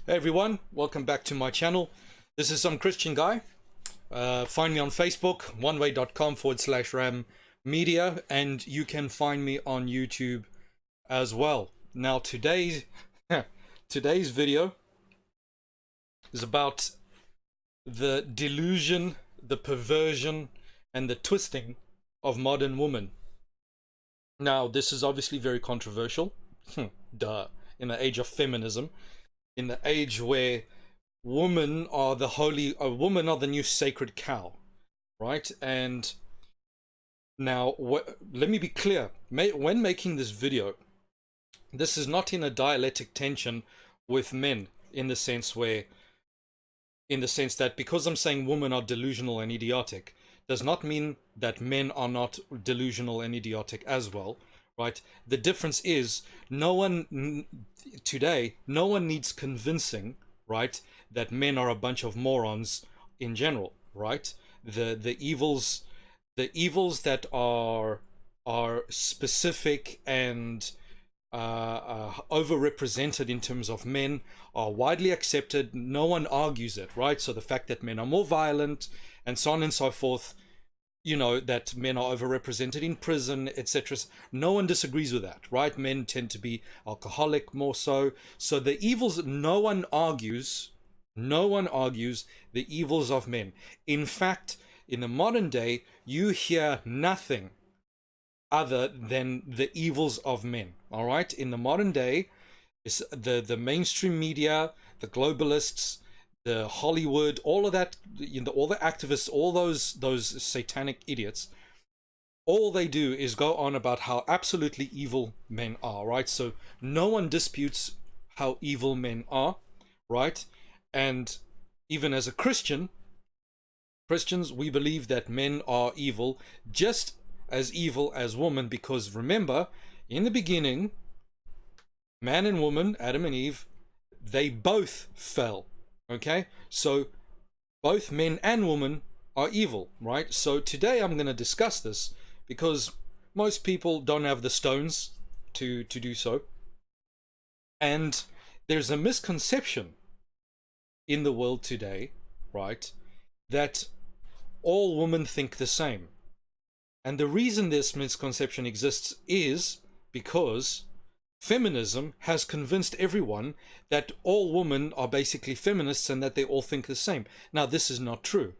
Hey everyone, welcome back to my channel. This is some Christian guy. Find me on Facebook, oneway.com/ram media, and you can find me on YouTube as well. Now today's video is about the delusion, the perversion, and the twisting of modern women. Now this is obviously very controversial. Duh. In the age of feminism, in the age where women are women are the new sacred cow, right? And now let me be clear, when making this video, this is not in a dialectic tension with men, in the sense that because I'm saying women are delusional and idiotic does not mean that men are not delusional and idiotic as well, right? The difference is no one needs convincing, right, that men are a bunch of morons in general, right? The evils that are specific and overrepresented in terms of men are widely accepted. No one argues it, right? So the fact that men are more violent and so on and so forth, you know, that men are overrepresented in prison, etc. No one disagrees with that, right? Men tend to be alcoholic more so. So the evils, no one argues the evils of men. In fact, in the modern day, you hear nothing other than the evils of men, all right? In the modern day, it's the mainstream media, the globalists, the Hollywood, all of that, you know, all the activists, all those satanic idiots, all they do is go on about how absolutely evil men are, right? So no one disputes how evil men are, right? And even as a Christians, we believe that men are evil, just as evil as women, because remember, in the beginning, man and woman, Adam and Eve, they both fell. Okay, so both men and women are evil, right? So today I'm going to discuss this because most people don't have the stones to do so. And there's a misconception in the world today, right, that all women think the same. And the reason this misconception exists is because feminism has convinced everyone that all women are basically feminists and that they all think the same. Now, this is not true.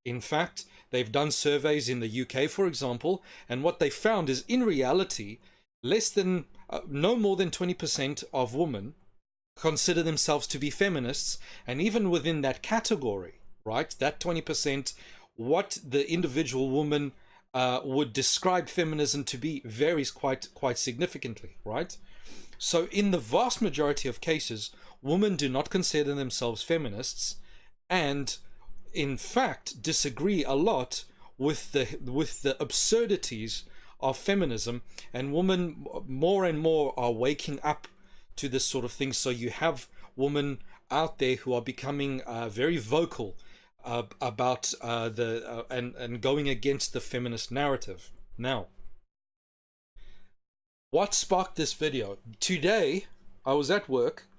In fact, they've done surveys in the UK, for example, and what they found is, in reality, no more than 20% of women consider themselves to be feminists, and even within that category, right, that 20%, what the individual woman would describe feminism to be varies quite significantly, right? So in the vast majority of cases, women do not consider themselves feminists, and in fact disagree a lot with the absurdities of feminism, and women more and more are waking up to this sort of thing. So you have women out there who are becoming very vocal about and going against the feminist narrative. Now, what sparked this video? Today, I was at work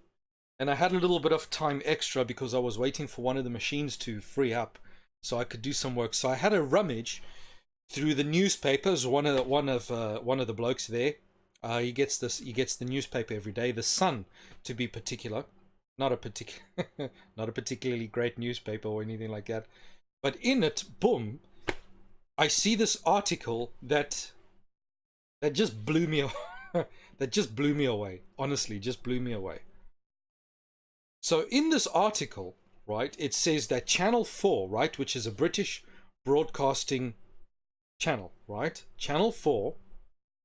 and I had a little bit of time extra because I was waiting for one of the machines to free up so I could do some work. So I had a rummage through the newspapers. One of the blokes there, he gets the newspaper every day, The Sun to be particular. Not a particularly great newspaper or anything like that. But in it, boom, I see this article that just blew me away. Honestly, just blew me away. So in this article, right, it says that Channel 4, right, which is a British broadcasting channel, right? Channel 4.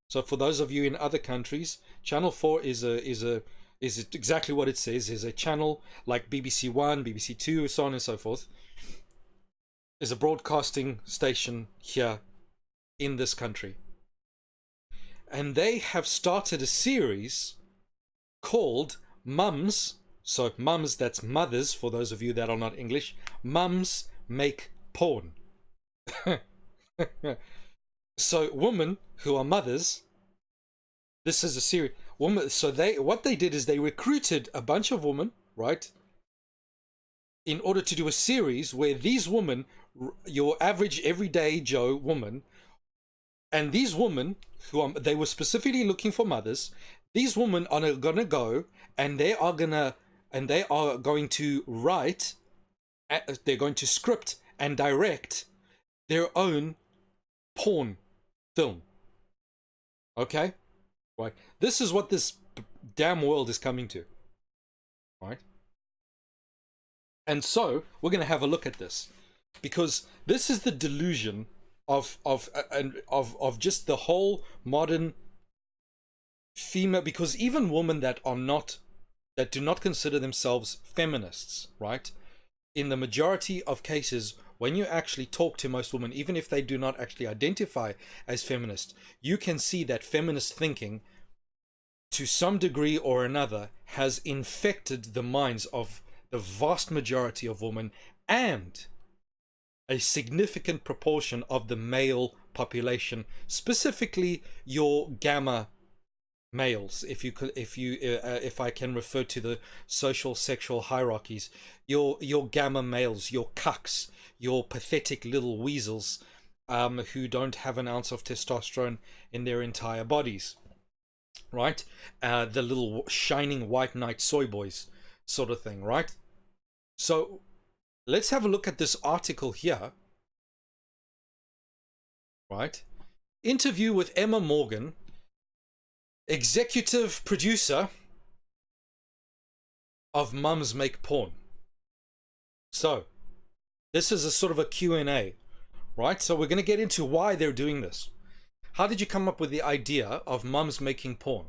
So for those of you in other countries, Channel 4 is exactly what it says, is a channel like BBC One, BBC Two, so on and so forth, is a broadcasting station here in this country. And they have started a series called Mums. So mums, that's mothers, for those of you that are not English. Mums make porn. So women who are mothers, this is a series. So what they did is they recruited a bunch of women, right? in order to do a series where these women, your average everyday Joe woman, and these women they were specifically looking for mothers. These women are gonna go and they are going to write, they're going to script and direct their own porn film. Okay, right? This is what this damn world is coming to, right? And so we're going to have a look at this, because this is the delusion of just the whole modern female. Because even women that do not consider themselves feminists, right? In the majority of cases, when you actually talk to most women, even if they do not actually identify as feminist, you can see that feminist thinking, to some degree or another, has infected the minds of the vast majority of women and a significant proportion of the male population, specifically your gamma males, if I can refer to the social sexual hierarchies, your gamma males, your cucks, your pathetic little weasels, who don't have an ounce of testosterone in their entire bodies, right? The little shining white knight soy boys sort of thing, right? So let's have a look at this article here, right? Interview with Emma Morgan, executive producer of Mums Make Porn. So this is a sort of a Q&A, right? So we're going to get into why they're doing this. How did you come up with the idea of mums making porn?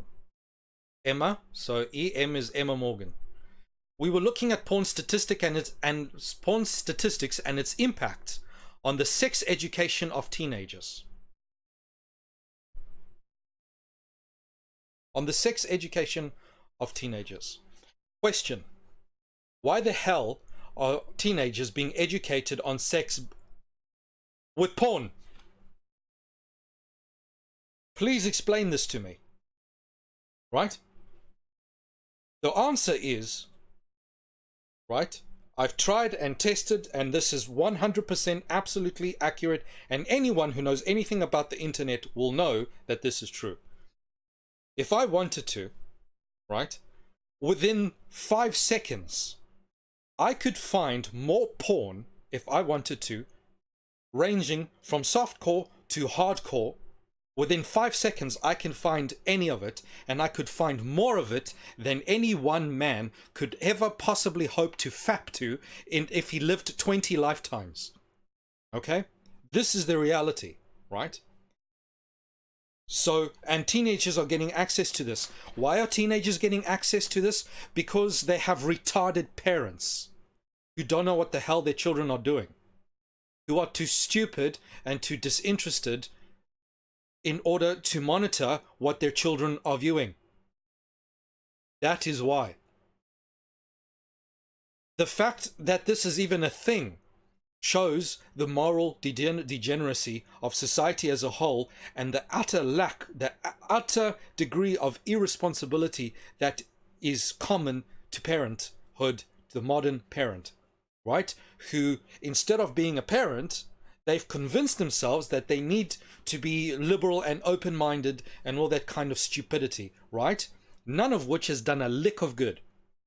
Emma, so EM is Emma Morgan. We were looking at porn statistics and its impact on the sex education of teenagers. On the sex education of teenagers. Question: why the hell are teenagers being educated on sex with porn? Please explain this to me. Right? The answer is, right, I've tried and tested, and this is 100% absolutely accurate, and anyone who knows anything about the internet will know that this is true. If I wanted to, right, within 5 seconds, I could find more porn, if I wanted to, ranging from softcore to hardcore. Within 5 seconds, I can find any of it, and I could find more of it than any one man could ever possibly hope to fap to if he lived 20 lifetimes. Okay? This is the reality, right? So, and teenagers are getting access to this. Why are teenagers getting access to this? Because they have retarded parents who don't know what the hell their children are doing, who are too stupid and too disinterested in order to monitor what their children are viewing. That is why. The fact that this is even a thing shows the moral degeneracy of society as a whole, and the utter degree of irresponsibility that is common to parenthood, to the modern parent, right? Who, instead of being a parent, they've convinced themselves that they need to be liberal and open-minded and all that kind of stupidity, right? None of which has done a lick of good,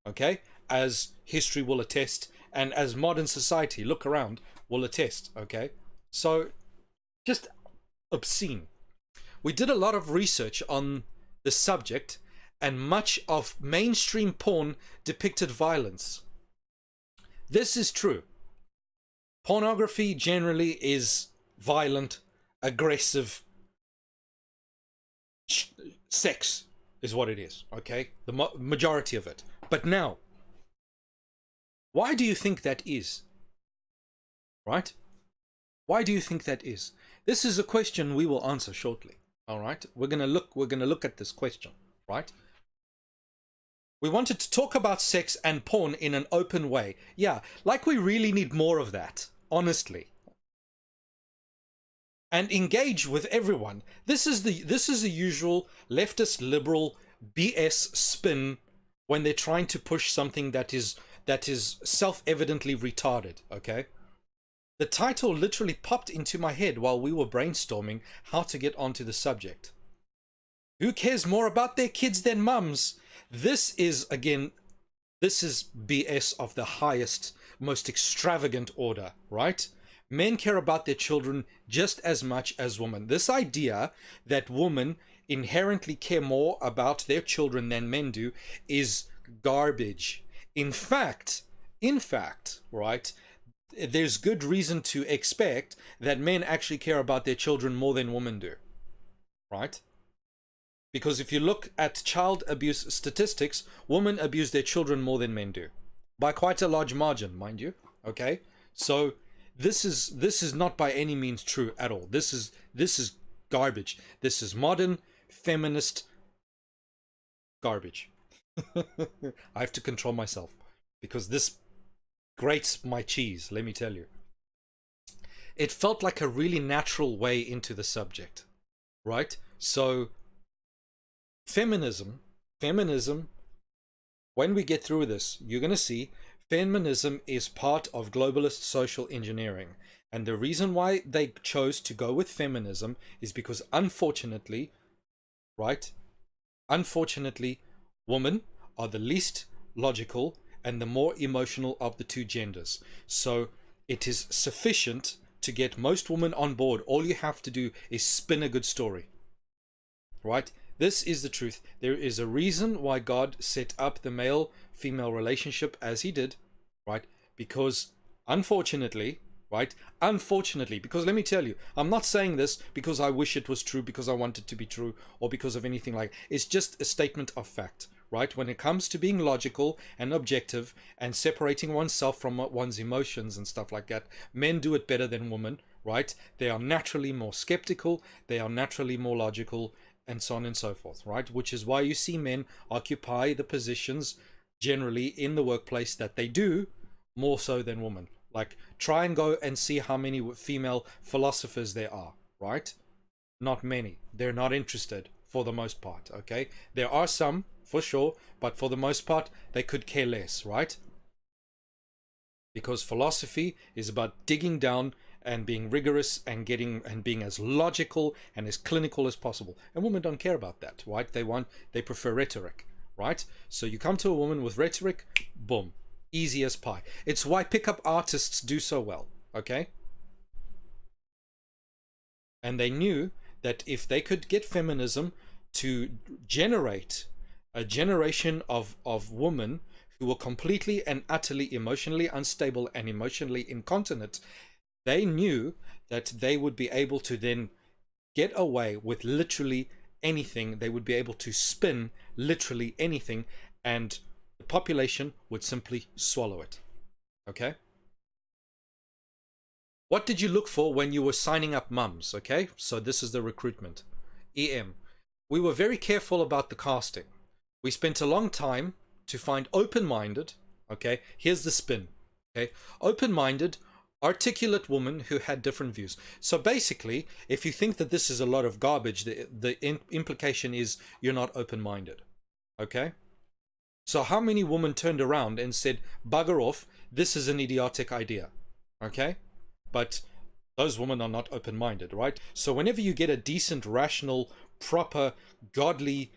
okay? As history will attest, and as modern society, look around, will attest, okay? So, just obscene. We did a lot of research on the subject, and much of mainstream porn depicted violence. This is true. Pornography generally is violent, aggressive. Sex is what it is, okay? The majority of it. But now, why do you think that is? Right? Why do you think that is? This is a question we will answer shortly. All right? We're going to look at this question, right? We wanted to talk about sex and porn in an open way. Yeah, like we really need more of that, honestly. And engage with everyone. This is the usual leftist liberal BS spin when they're trying to push something that is that is self-evidently retarded, okay? The title literally popped into my head while we were brainstorming how to get onto the subject. Who cares more about their kids than mums? This is, again, this is BS of the highest, most extravagant order, right? Men care about their children just as much as women. This idea that women inherently care more about their children than men do is garbage. In fact, right, there's good reason to expect that men actually care about their children more than women do, right? Because if you look at child abuse statistics, women abuse their children more than men do, by quite a large margin, mind you. Okay, so this is not by any means true at all. This is garbage. This is modern feminist garbage. I have to control myself because this grates my cheese, let me tell you. It felt like a really natural way into the subject, right? So feminism, when we get through this, you're going to see feminism is part of globalist social engineering. And the reason why they chose to go with feminism is because unfortunately, right, unfortunately, women are the least logical and the more emotional of the two genders. So it is sufficient to get most women on board. All you have to do is spin a good story, right? This is the truth. There is a reason why God set up the male-female relationship as he did, right? Because unfortunately, right? Unfortunately, because let me tell you, I'm not saying this because I wish it was true, because I want it to be true, or because of anything like it. It's just a statement of fact, right? When it comes to being logical and objective and separating oneself from one's emotions and stuff like that, men do it better than women, right? They are naturally more skeptical, they are naturally more logical, and so on and so forth, right? Which is why you see men occupy the positions generally in the workplace that they do, more so than women. Like, try and go and see how many female philosophers there are, right? Not many. They're not interested for the most part, okay? There are some, for sure, but for the most part, they could care less, right? Because philosophy is about digging down and being rigorous and being as logical and as clinical as possible. And women don't care about that, right? They prefer rhetoric, right? So you come to a woman with rhetoric, boom, easy as pie. It's why pickup artists do so well, okay? And they knew that if they could get feminism to generate a generation of women who were completely and utterly emotionally unstable and emotionally incontinent, they knew that they would be able to then get away with literally anything. They would be able to spin literally anything, and the population would simply swallow it. Okay? What did you look for when you were signing up mums? Okay? So this is the recruitment. EM. We were very careful about the casting. We spent a long time to find open-minded. Okay? Here's the spin. Okay? Open-minded, articulate women who had different views. So basically, if you think that this is a lot of garbage, the implication is you're not open-minded. Okay? So how many women turned around and said, bugger off, this is an idiotic idea? Okay? But those women are not open-minded, right? So whenever you get a decent, rational, proper, godly,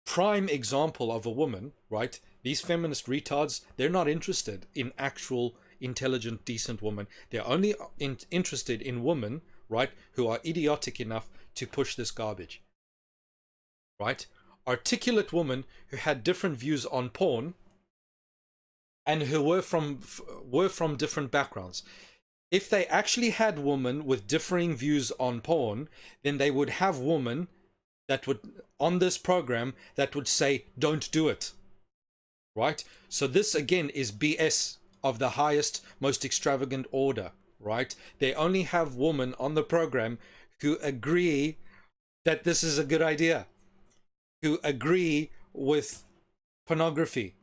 prime example of a woman, right? These feminist retards, they're not interested in actual intelligent, decent women. They're only interested in women, right, who are idiotic enough to push this garbage, right? Articulate women who had different views on porn and who were from different backgrounds. If they actually had women with differing views on porn, then they would have women that would, on this program, that would say, don't do it, right? So this again is BS of the highest, most extravagant order, right? They only have women on the program who agree that this is a good idea, who agree with pornography,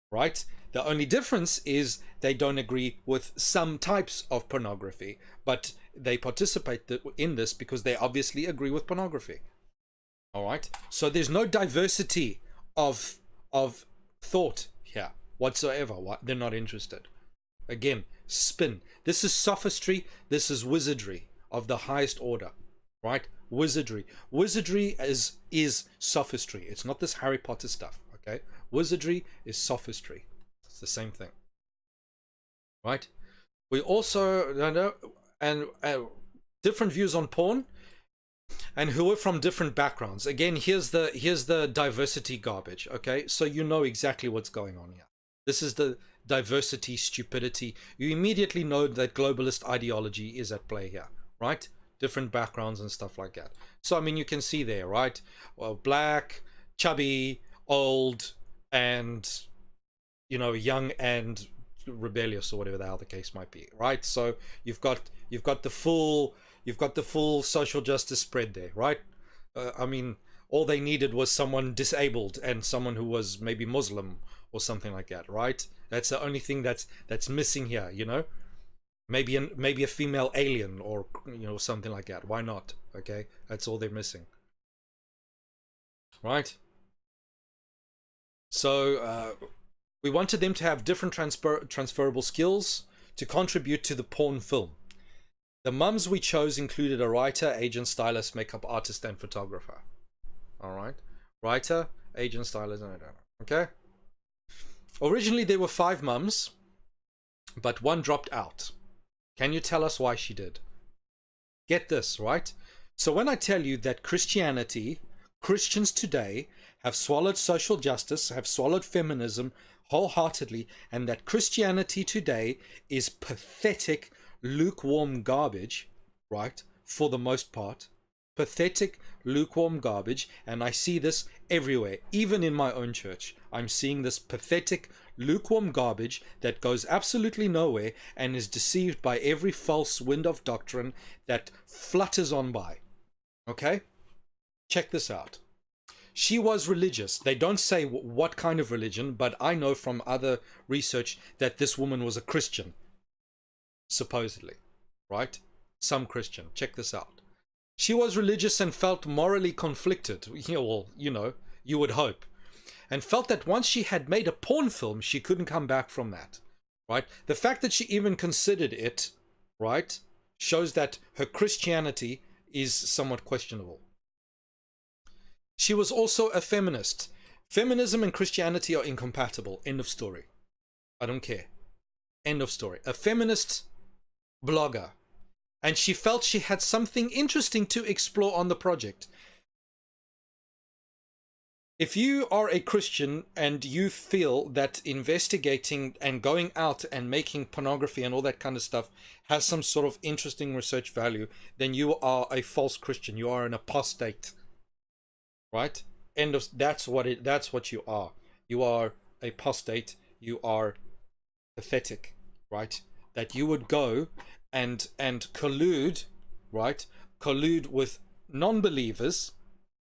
right? The only difference is they don't agree with some types of pornography, but they participate in this because they obviously agree with pornography. All right? So there's no diversity of thought here whatsoever. They're not interested. Again, spin. This is sophistry. This is wizardry of the highest order, right? Wizardry. Wizardry is sophistry. It's not this Harry Potter stuff, okay? Wizardry is sophistry. It's the same thing, right? We also know, and different views on porn, and who are from different backgrounds. Again, here's the diversity garbage, okay? So you know exactly what's going on here. This is the diversity stupidity. You immediately know that globalist ideology is at play here, right? Different backgrounds and stuff like that. So I mean, you can see there, right? Well, black, chubby, old, and you know, young and rebellious, or whatever the hell the case might be, right? So you've got the full social justice spread there, right? I mean, all they needed was someone disabled and someone who was maybe Muslim or something like that, right? That's the only thing that's missing here, you know. Maybe a female alien, or you know, something like that. Why not? Okay, that's all they're missing, right? So we wanted them to have different transferable skills to contribute to the porn film. The mums we chose included a writer, agent, stylist, makeup artist, and photographer. All right, writer, agent, stylist, and I don't know. Okay. Originally there were 5 mums, but one dropped out. Can you tell us why she did? Get this, right? So when I tell you that Christians today have swallowed social justice, have swallowed feminism wholeheartedly, and that Christianity today is pathetic, lukewarm garbage, right? For the most part, pathetic, lukewarm garbage, and I see this everywhere, even in my own church. I'm seeing this pathetic, lukewarm garbage that goes absolutely nowhere and is deceived by every false wind of doctrine that flutters on by. Okay? Check this out. She was religious. They don't say what kind of religion, but I know from other research that this woman was a Christian. Supposedly. Right? Some Christian. Check this out. She was religious and felt morally conflicted. Yeah, well, you know, you would hope. And felt that once she had made a porn film, she couldn't come back from that. Right? The fact that she even considered it, right, shows that her Christianity is somewhat questionable. She was also a feminist. Feminism and Christianity are incompatible. End of story. I don't care. End of story. A feminist blogger. And she felt she had something interesting to explore on the project. If you are a Christian and you feel that investigating and going out and making pornography and all that kind of stuff has some sort of interesting research value, then you are a false Christian. You are an apostate. Right? End of. That's what you are. You are apostate. You are pathetic. Right? That you would go and collude, right? Collude with non-believers,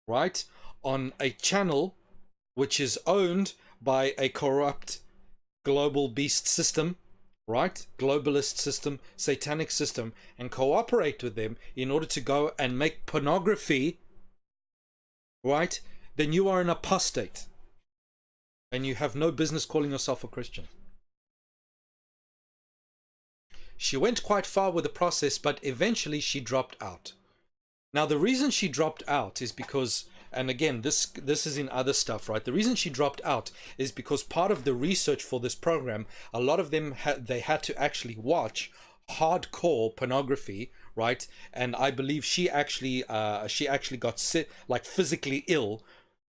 right? On a channel which is owned by a corrupt global beast system, right? Globalist system, satanic system, and cooperate with them in order to go and make pornography, right? Then you are an apostate. And you have no business calling yourself a Christian. She went quite far with the process, but eventually she dropped out. Now, the reason she dropped out is because, and again, this is in other stuff, right? The reason she dropped out is because part of the research for this program, a lot of them they had to actually watch hardcore pornography, right? And I believe she actually got sick, like physically ill,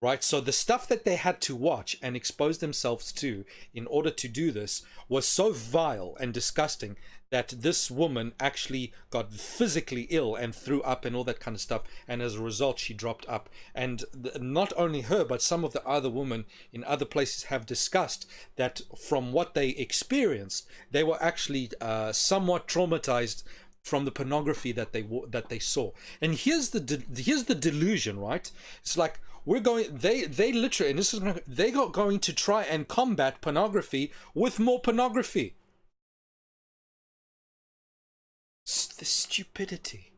right? So the stuff that they had to watch and expose themselves to in order to do this was so vile and disgusting that this woman actually got physically ill and threw up and all that kind of stuff, and as a result she dropped up. And not only her, but some of the other women in other places have discussed that from what they experienced, they were actually somewhat traumatized from the pornography that they saw. And here's the delusion, right? It's like they literally, and this is they got going to try and combat pornography with more pornography. The stupidity.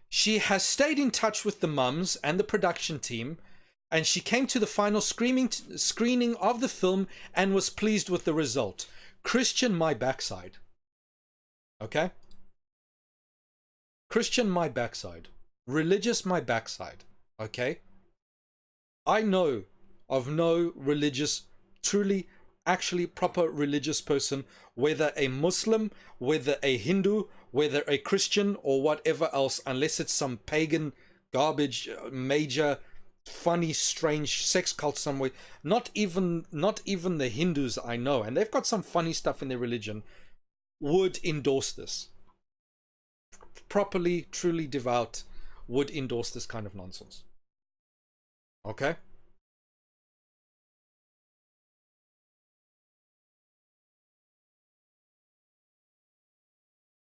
She has stayed in touch with the mums and the production team And she came to the final screening of the film and was pleased with the result. Christian my backside. Okay? Christian my backside. Religious my backside. Okay? I know of no religious, truly, actually proper religious person, whether a Muslim, whether a Hindu, whether a Christian or whatever else, unless it's some pagan garbage, major, funny, strange sex cult somewhere. Not even the Hindus I know, and they've got some funny stuff in their religion, would endorse this. Properly, truly devout would endorse this kind of nonsense. Okay?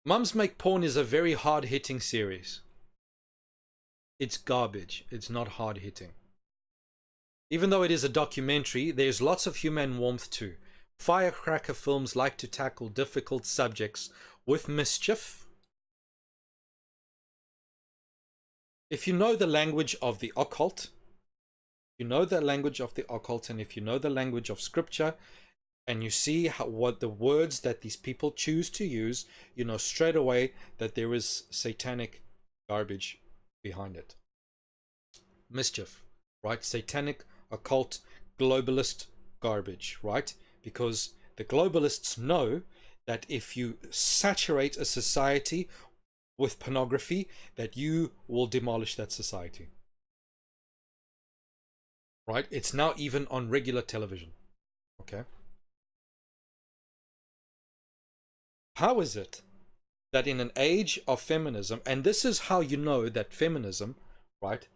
Mums Make Porn is a very hard-hitting series. It's garbage. It's not hard-hitting. Even though it is a documentary, there's lots of human warmth too. Firecracker films like to tackle difficult subjects with mischief. If you know the language of the occult, you know the language of the occult, and if you know the language of scripture, and you see what the words that these people choose to use, you know straight away that there is satanic garbage behind it. Mischief, right? Satanic, occult, globalist garbage, right? Because the globalists know that if you saturate a society with pornography, that you will demolish that society. Right? It's now even on regular television. Okay? How is it that in an age of feminism, and this is how you know that feminism, right?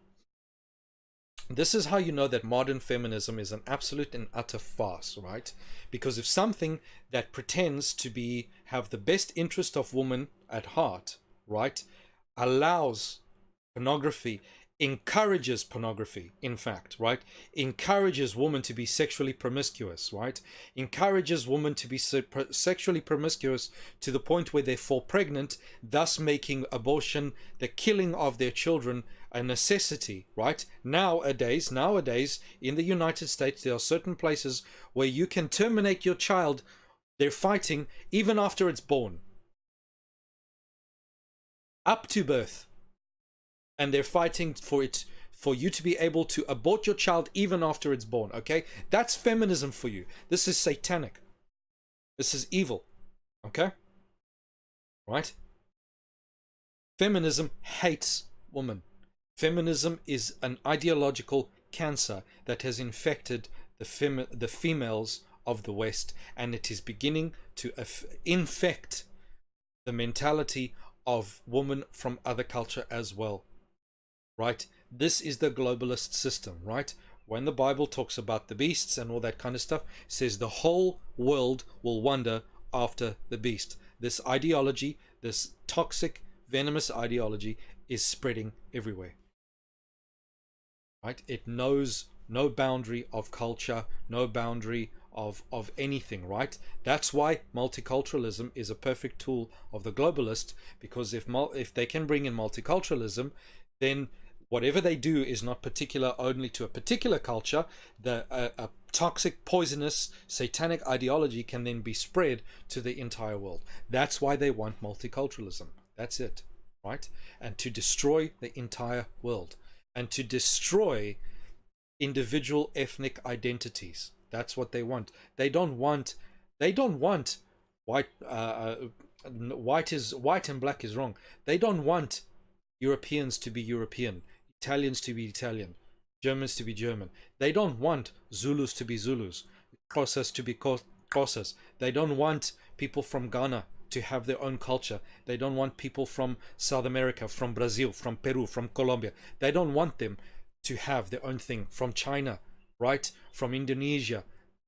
This is how you know that modern feminism is an absolute and utter farce, right? Because if something that pretends to have the best interest of woman at heart, right, allows pornography, encourages pornography, in fact, right, encourages women to be sexually promiscuous, right, encourages women to be sexually promiscuous to the point where they fall pregnant, thus making abortion, the killing of their children, a necessity, right? Nowadays in the United States, there are certain places where you can terminate your child. They're fighting even after it's born, up to birth, and they're fighting for you to be able to abort your child even after it's born. Okay, that's feminism for you. This is satanic. This is evil. Okay, right? Feminism hates women. Feminism is an ideological cancer that has infected the females of the West, and it is beginning to infect the mentality of women from other culture as well. Right? This is the globalist system, right? When the Bible talks about the beasts and all that kind of stuff, it says the whole world will wander after the beast. This ideology, this toxic, venomous ideology, is spreading everywhere. Right? It knows no boundary of culture, no boundary of anything, right? That's why multiculturalism is a perfect tool of the globalist, because if they can bring in multiculturalism, then whatever they do is not particular only to a particular culture. A toxic, poisonous, satanic ideology can then be spread to the entire world. That's why they want multiculturalism. That's it, right? And to destroy the entire world, and to destroy individual ethnic identities. That's what they want. They don't want white white and black is wrong. They don't want Europeans to be European, Italians to be Italian, Germans to be German. They don't want Zulus to be Zulus, Xhosas to be Xhosas. They don't want people from Ghana to have their own culture. They don't want people from South America, from Brazil, from Peru, from Colombia. They don't want them to have their own thing. From China, right? From Indonesia.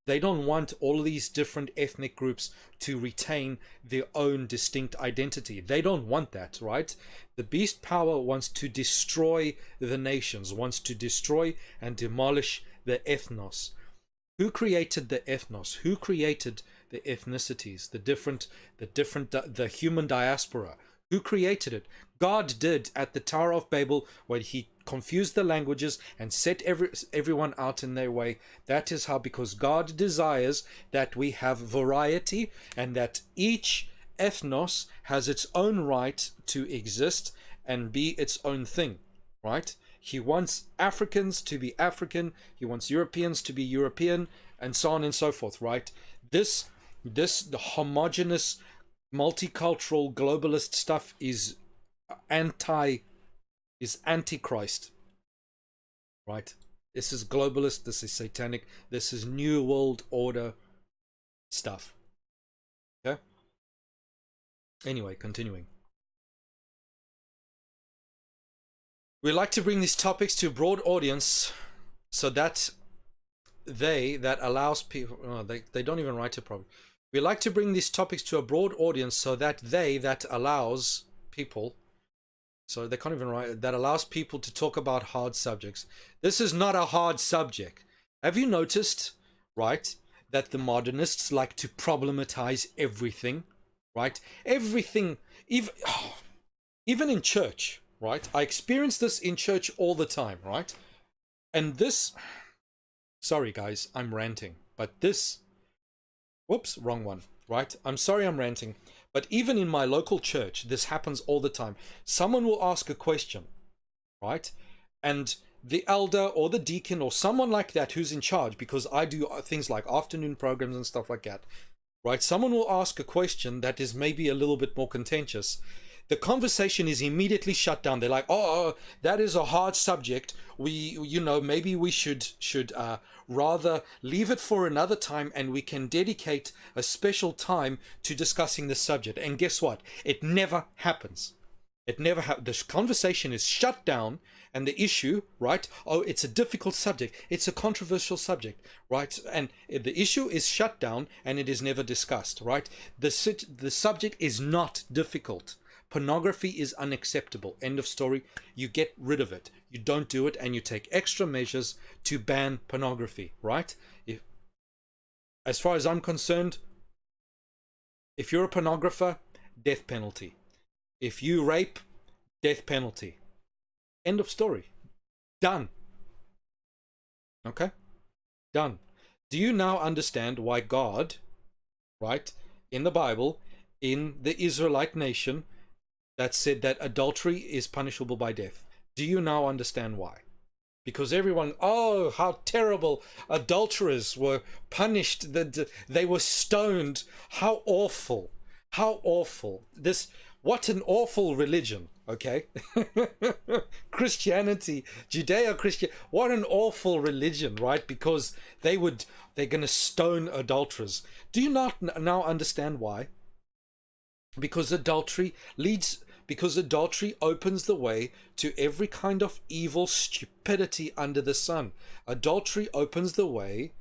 They don't want all these different ethnic groups to retain their own distinct identity. They don't want that, right? The beast power wants to destroy the nations, wants to destroy and demolish the ethnos. Who created the ethnos? Who created the ethnicities, the human diaspora? Who created it? God did at the Tower of Babel, when he confused the languages and set everyone out in their way. That is how, because God desires that we have variety and that each ethnos has its own right to exist and be its own thing, right? He wants Africans to be African, he wants Europeans to be European, and so on and so forth, right? This the homogenous multicultural globalist stuff is antichrist, right? This is globalist, this is satanic, this is new world order stuff. Okay, anyway, continuing. We like to bring these topics to a broad audience so that that allows people, they don't even write it properly. We like to bring these topics to a broad audience so that that allows people, so they can't even write, that allows people to talk about hard subjects. This is not a hard subject. Have you noticed, right, that the modernists like to problematize everything, right? Everything, even in church, right? I experience this in church all the time, right? And this, sorry guys, I'm ranting, but this, whoops, wrong one, right? I'm sorry I'm ranting, but even in my local church, this happens all the time. Someone will ask a question, right? And the elder or the deacon or someone like that who's in charge, because I do things like afternoon programs and stuff like that, right? Someone will ask a question that is maybe a little bit more contentious. The conversation is immediately shut down. They're like, oh, that is a hard subject. Maybe we should rather leave it for another time, and we can dedicate a special time to discussing the subject. And guess what? It never happens. It never the conversation is shut down, and the issue, right? Oh, it's a difficult subject. It's a controversial subject, right? And the issue is shut down, and it is never discussed, right? The subject is not difficult. Pornography is unacceptable. End of story. You get rid of it. You don't do it, and you take extra measures to ban pornography, right? As far as I'm concerned, if you're a pornographer, death penalty. If you rape, death penalty. End of story. Done. Okay? Done. Do you now understand why God, right, in the Bible, in the Israelite nation, that said that adultery is punishable by death? Do you now understand why? Because everyone, oh, how terrible, adulterers were punished, they were stoned. How awful. How awful. What an awful religion, okay? Christianity, Judeo-Christian, what an awful religion, right? Because they're going to stone adulterers. Do you not now understand why? Because adultery opens the way to every kind of evil stupidity under the sun. Adultery opens the way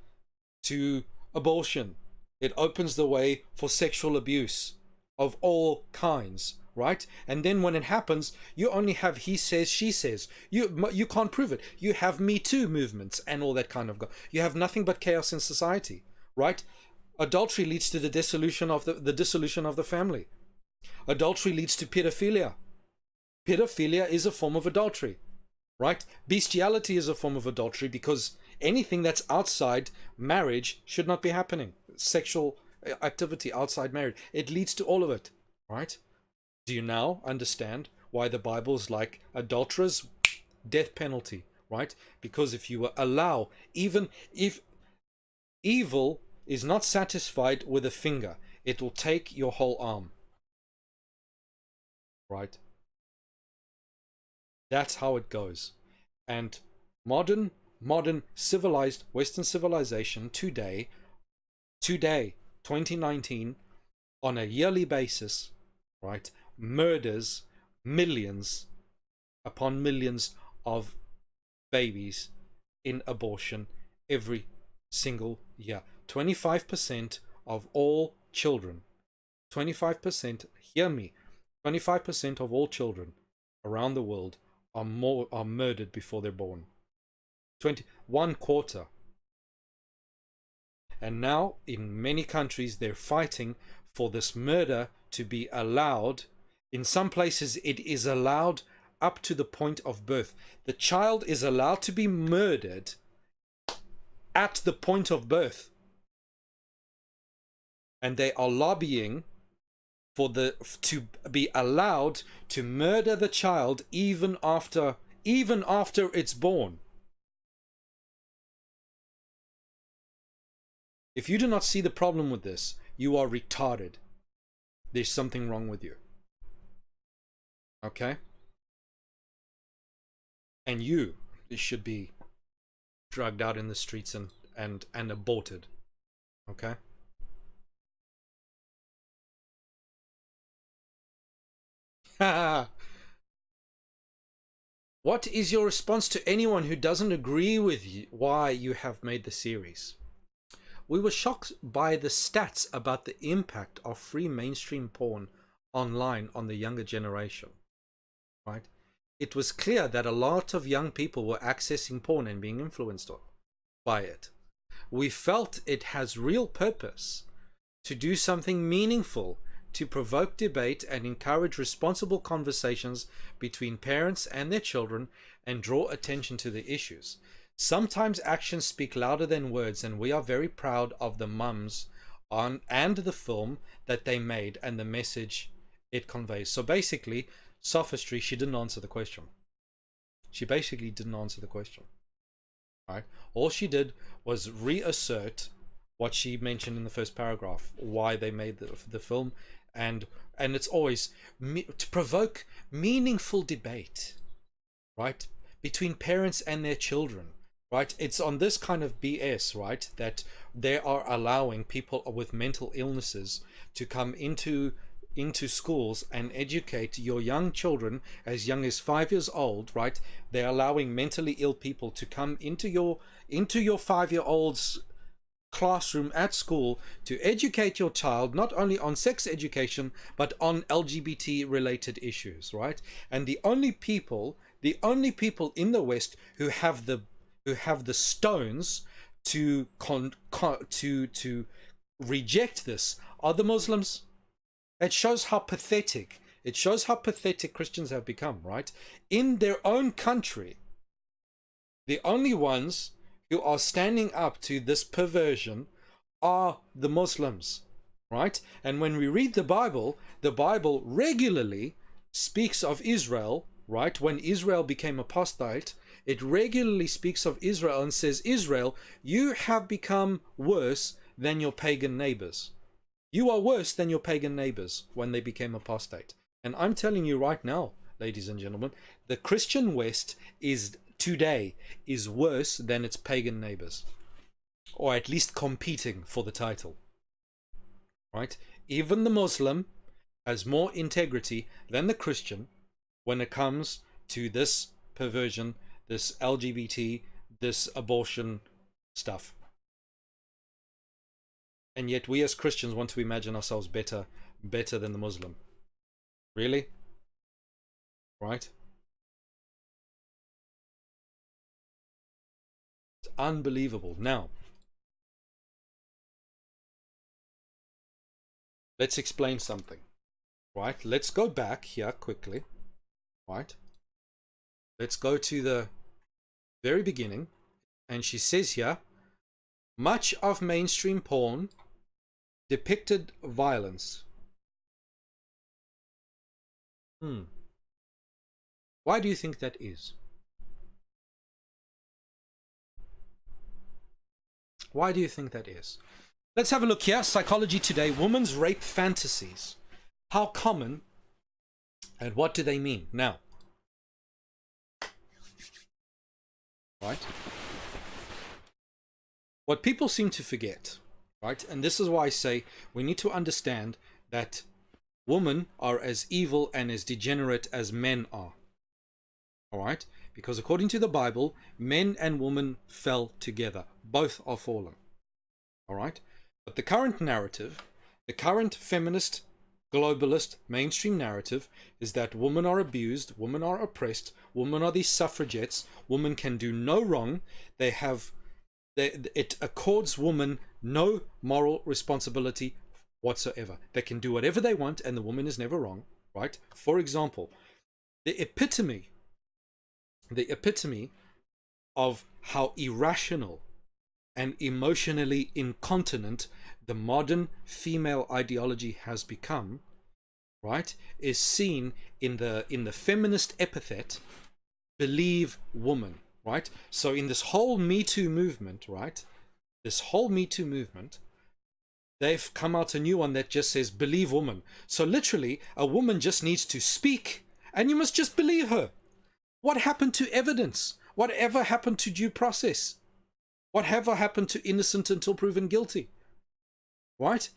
to abortion. It opens the way for sexual abuse of all kinds, right? And then when it happens, you only have he says, she says. You can't prove it. You have Me Too movements and all that kind of you have nothing but chaos in society, right? Adultery leads to the dissolution of the family. Adultery leads to pedophilia. Pedophilia is a form of adultery, right? Bestiality is a form of adultery, because anything that's outside marriage should not be happening. Sexual activity outside marriage, it leads to all of it, right? Do you now understand why the Bible's like adulterers, death penalty, right? Because if you allow, even if evil is not satisfied with a finger, it will take your whole arm. Right? That's how it goes. And modern civilized Western civilization today, 2019, on a yearly basis, right, murders millions upon millions of babies in abortion every single year. 25% of all children, 25%, hear me, 25% of all children around the world are murdered before they're born. 1/4. And now in many countries they're fighting for this murder to be allowed In some places, it is allowed up to the point of birth. The child is allowed to be murdered at the point of birth. And they are lobbying for to be allowed to murder the child even after it's born. If you do not see the problem with this, you are retarded. There's something wrong with you. Okay? And you should be dragged out in the streets and aborted. Okay? What is your response to anyone who doesn't agree with you, why you have made the series? We were shocked by the stats about the impact of free mainstream porn online on the younger generation. Right? It was clear that a lot of young people were accessing porn and being influenced by it. We felt it has real purpose to do something meaningful, to provoke debate and encourage responsible conversations between parents and their children and draw attention to the issues. Sometimes actions speak louder than words, and we are very proud of the mums and the film that they made and the message it conveys. So basically, sophistry, she didn't answer the question. She basically didn't answer the question. Right? All she did was reassert what she mentioned in the first paragraph, why they made the film, and it's always to provoke meaningful debate, right, between parents and their children. Right? It's on this kind of BS, right, that they are allowing people with mental illnesses to come into schools and educate your young children as young as 5 years old, right? They're allowing mentally ill people to come into your 5-year-old's classroom at school to educate your child not only on sex education but on LGBT related issues, right? And the only people in the West who have the stones to reject this are the Muslims. It shows how pathetic Christians have become, right? In their own country, the only ones who are standing up to this perversion are the Muslims, right? And when we read the Bible regularly speaks of Israel, right? When Israel became apostate, it regularly speaks of Israel and says, Israel, you have become worse than your pagan neighbors. You are worse than your pagan neighbors when they became apostate. And I'm telling you right now, ladies and gentlemen, the Christian West today is worse than its pagan neighbors, or at least competing for the title, right? Even the Muslim has more integrity than the Christian when it comes to this perversion, this LGBT, this abortion stuff. And yet we as Christians want to imagine ourselves better than the Muslim. Really? Right? It's unbelievable. Now, let's explain something. Right? Let's go back here quickly. Right? Let's go to the very beginning. And she says here, much of mainstream porn depicted violence. Why do you think that is? Why do you think that is? Let's have a look here. Psychology Today, women's rape fantasies. How common and what do they mean? Now, right? What people seem to forget, right? And this is why I say we need to understand that women are as evil and as degenerate as men are. All right? Because according to the Bible, men and women fell together. Both are fallen. All right? But the current narrative, the current feminist, globalist, mainstream narrative is that women are abused, women are oppressed, women are these suffragettes, women can do no wrong, it accords women no moral responsibility whatsoever. They can do whatever they want and the woman is never wrong, right? For example, the epitome of how irrational and emotionally incontinent the modern female ideology has become, right, is seen in the feminist epithet believe woman, right? So in this whole Me Too movement, right, this whole Me Too movement, they've come out a new one that just says believe woman. So literally a woman just needs to speak and you must just believe her. What happened to evidence? Whatever happened to due process? Whatever happened to innocent until proven guilty? Right?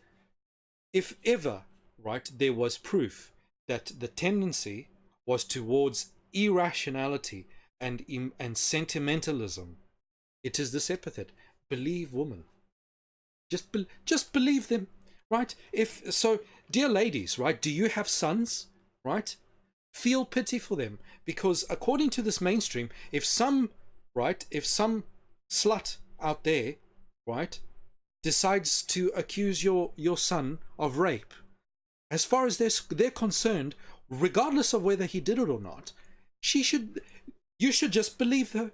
If ever, right, there was proof that the tendency was towards irrationality and sentimentalism, it is this epithet: believe woman. Just believe them, right? If so, dear ladies, right, do you have sons, right? Feel pity for them, because according to this mainstream, if some slut out there, right, decides to accuse your son of rape, as far as they're concerned, regardless of whether he did it or not, you should just believe her,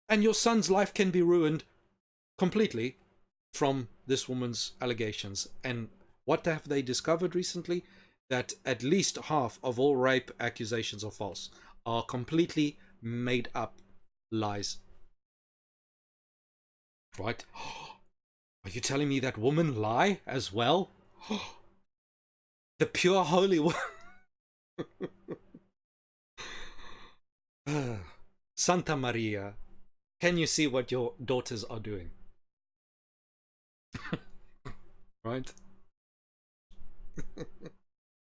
and your son's life can be ruined completely from this woman's allegations. And what have they discovered recently? That at least half of all rape accusations are false, are completely made up lies. Right? Are you telling me that women lie as well? The pure holy one. Santa Maria, can you see what your daughters are doing? Right?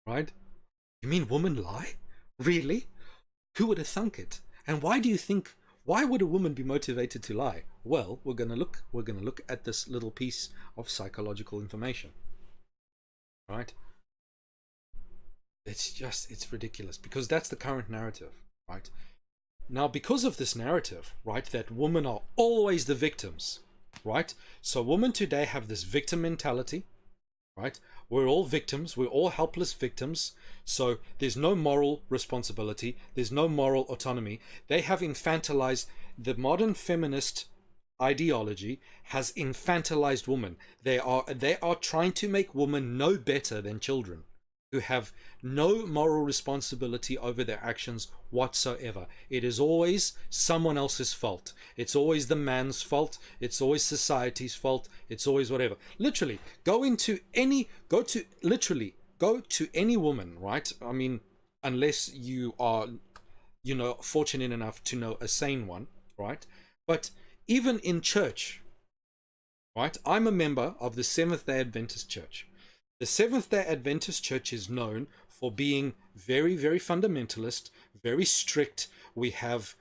Right? You mean women lie? Really? Who would have thunk it? And why would a woman be motivated to lie? Well, we're gonna look at this little piece of psychological information. Right? It's ridiculous, because that's the current narrative, right? Now, because of this narrative, right, that women are always the victims, right? So women today have this victim mentality, right? We're all victims. We're all helpless victims. So there's no moral responsibility. There's no moral autonomy. They have infantilized. The modern feminist ideology has infantilized women. They are trying to make women no better than children, who have no moral responsibility over their actions whatsoever. It is always someone else's fault. It's always the man's fault. It's always society's fault. It's always whatever. Literally, go to any woman, right? I mean, unless you are, fortunate enough to know a sane one, right? But even in church, right? I'm a member of the Seventh-day Adventist Church. The Seventh-day Adventist Church is known for being very, very fundamentalist, very strict. We have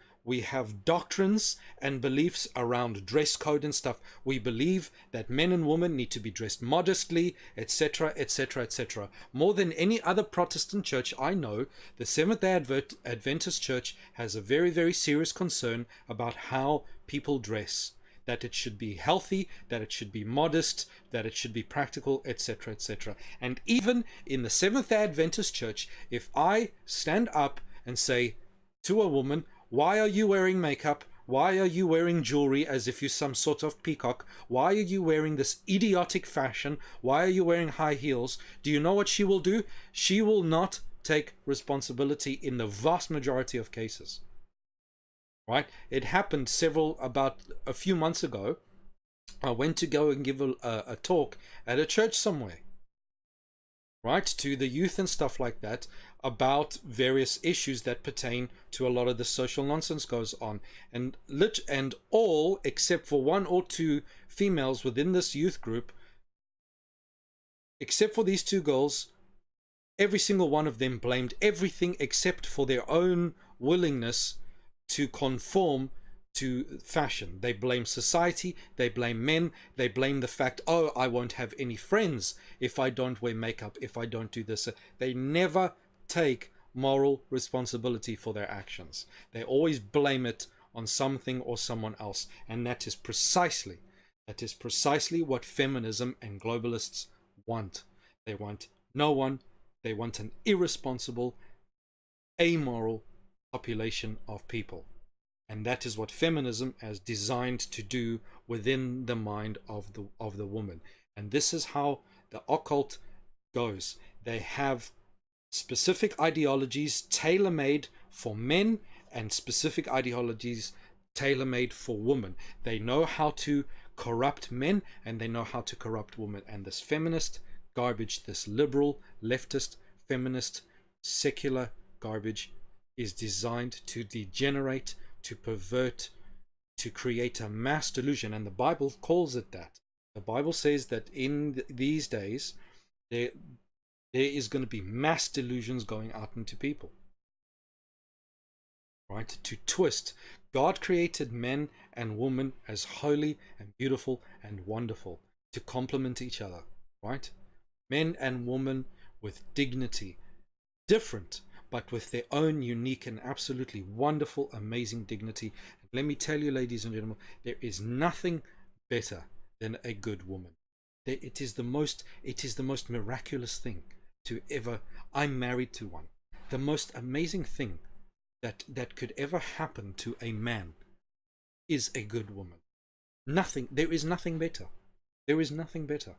doctrines and beliefs around dress code and stuff. We believe that men and women need to be dressed modestly, etc., etc., etc. More than any other Protestant church I know, the Seventh-day Adventist Church has a very, very serious concern about how people dress. That it should be healthy, that it should be modest, that it should be practical, etc., etc. And even in the Seventh-day Adventist Church, if I stand up and say to a woman, why are you wearing makeup? Why are you wearing jewelry as if you're some sort of peacock? Why are you wearing this idiotic fashion? Why are you wearing high heels? Do you know what she will do? She will not take responsibility in the vast majority of cases. Right? It happened about a few months ago. I went to go and give a talk at a church somewhere, right, to the youth and stuff like that, about various issues that pertain to a lot of the social nonsense goes on, and all except for one or two females within this youth group, except for these two girls, every single one of them blamed everything except for their own willingness to conform to fashion. They blame society, they blame men, they blame the fact, oh, I won't have any friends if I don't wear makeup, if I don't do this. They never take moral responsibility for their actions. They always blame it on something or someone else. And that is precisely what feminism and globalists want. They want no one They want an irresponsible, amoral population of people. And that is what feminism is designed to do within the mind of the woman. And this is how the occult goes. They have specific ideologies tailor-made for men and specific ideologies tailor-made for women. They know how to corrupt men and they know how to corrupt women. And this feminist garbage, this liberal, leftist, feminist, secular garbage is designed to degenerate, to pervert, to create a mass delusion. And the Bible calls it that. The Bible says that in these days there is going to be mass delusions going out into people, right? To twist. God created men and women as holy and beautiful and wonderful to complement each other, right? Men and women with dignity, different, but with their own unique and absolutely wonderful, amazing dignity. And let me tell you, ladies and gentlemen, there is nothing better than a good woman. It is the most miraculous thing to ever. I'm married to one. The most amazing thing that could ever happen to a man is a good woman. Nothing. There is nothing better. There is nothing better,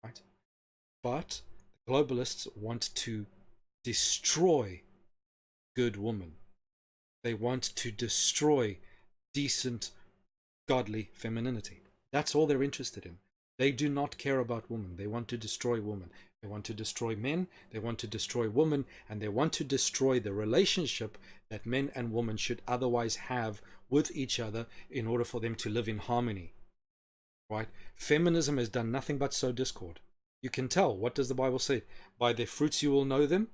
right? But the globalists want to destroy good woman. They want to destroy decent, godly femininity. That's all they're interested in. They do not care about women. They want to destroy women. They want to destroy men. They want to destroy women. And they want to destroy the relationship that men and women should otherwise have with each other in order for them to live in harmony. Right? Feminism has done nothing but sow discord. You can tell. What does the Bible say? By their fruits you will know them.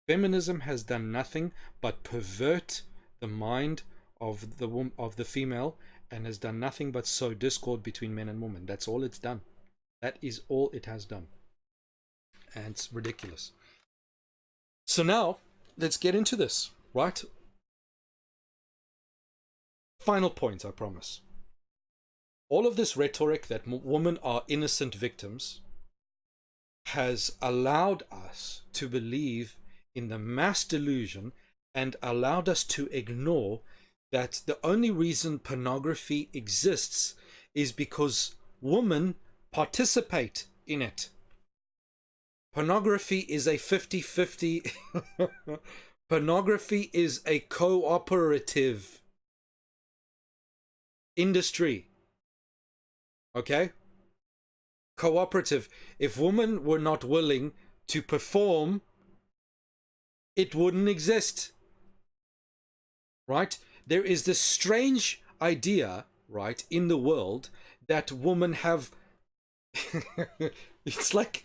Feminism has done nothing but pervert the mind of the female, and has done nothing but sow discord between men and women. That's all it's done. That is all it has done. And it's ridiculous. So now, let's get into this, right? Final point, I promise. All of this rhetoric that women are innocent victims has allowed us to believe in the mass delusion and allowed us to ignore that the only reason pornography exists is because women participate in it. Pornography is a 50-50. Pornography is a cooperative industry. Okay? Cooperative. If women were not willing to perform, it wouldn't exist. Right? There is this strange idea, right, in the world that women have... It's like,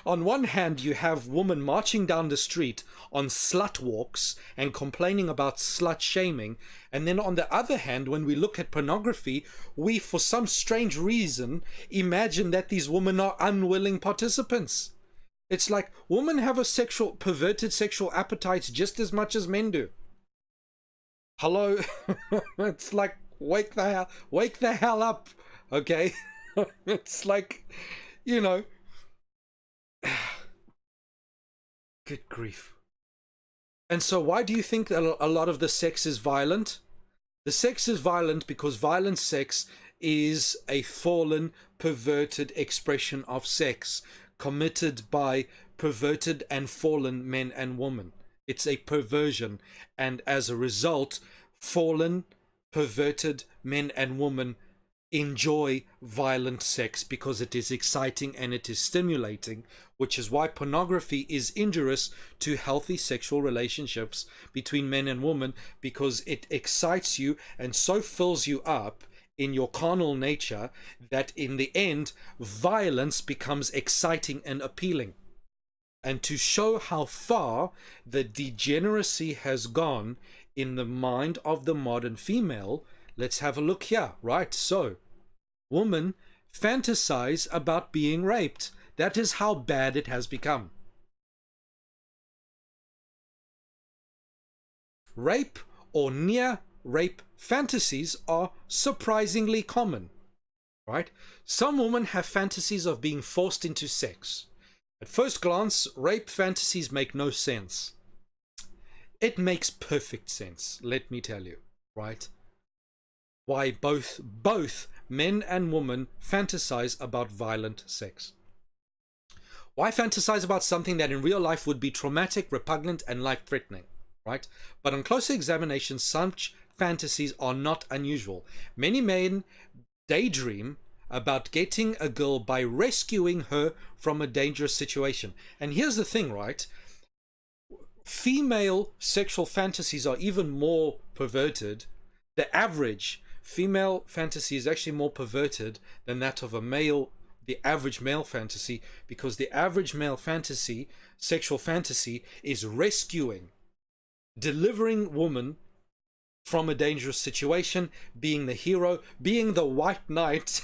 on one hand, you have women marching down the street on slut walks and complaining about slut shaming. And then on the other hand, when we look at pornography, we, for some strange reason, imagine that these women are unwilling participants. It's like women have a perverted sexual appetite just as much as men do. Hello? It's like, wake the hell up, okay? It's like, you know, good grief. And so why do you think that a lot of the sex is violent? The sex is violent because violent sex is a fallen, perverted expression of sex committed by perverted and fallen men and women. It's a perversion, and as a result, fallen, perverted men and women enjoy violent sex because it is exciting and it is stimulating, which is why pornography is injurious to healthy sexual relationships between men and women, because it excites you and so fills you up in your carnal nature that in the end, violence becomes exciting and appealing. And to show how far the degeneracy has gone in the mind of the modern female, let's have a look here, right? So, women fantasize about being raped. That is how bad it has become. Rape or near rape fantasies are surprisingly common, right? Some women have fantasies of being forced into sex. At first glance, rape fantasies make no sense. It makes perfect sense, let me tell you, right? Why both men and women fantasize about violent sex. Why fantasize about something that in real life would be traumatic, repugnant, and life-threatening, right? But on closer examination, such fantasies are not unusual. Many men daydream about getting a girl by rescuing her from a dangerous situation. And here's the thing, right? Female sexual fantasies are even more perverted. The average female fantasy is actually more perverted than that of a male, the average male fantasy, because the average male fantasy, sexual fantasy, is rescuing, delivering woman from a dangerous situation, being the hero, being the white knight.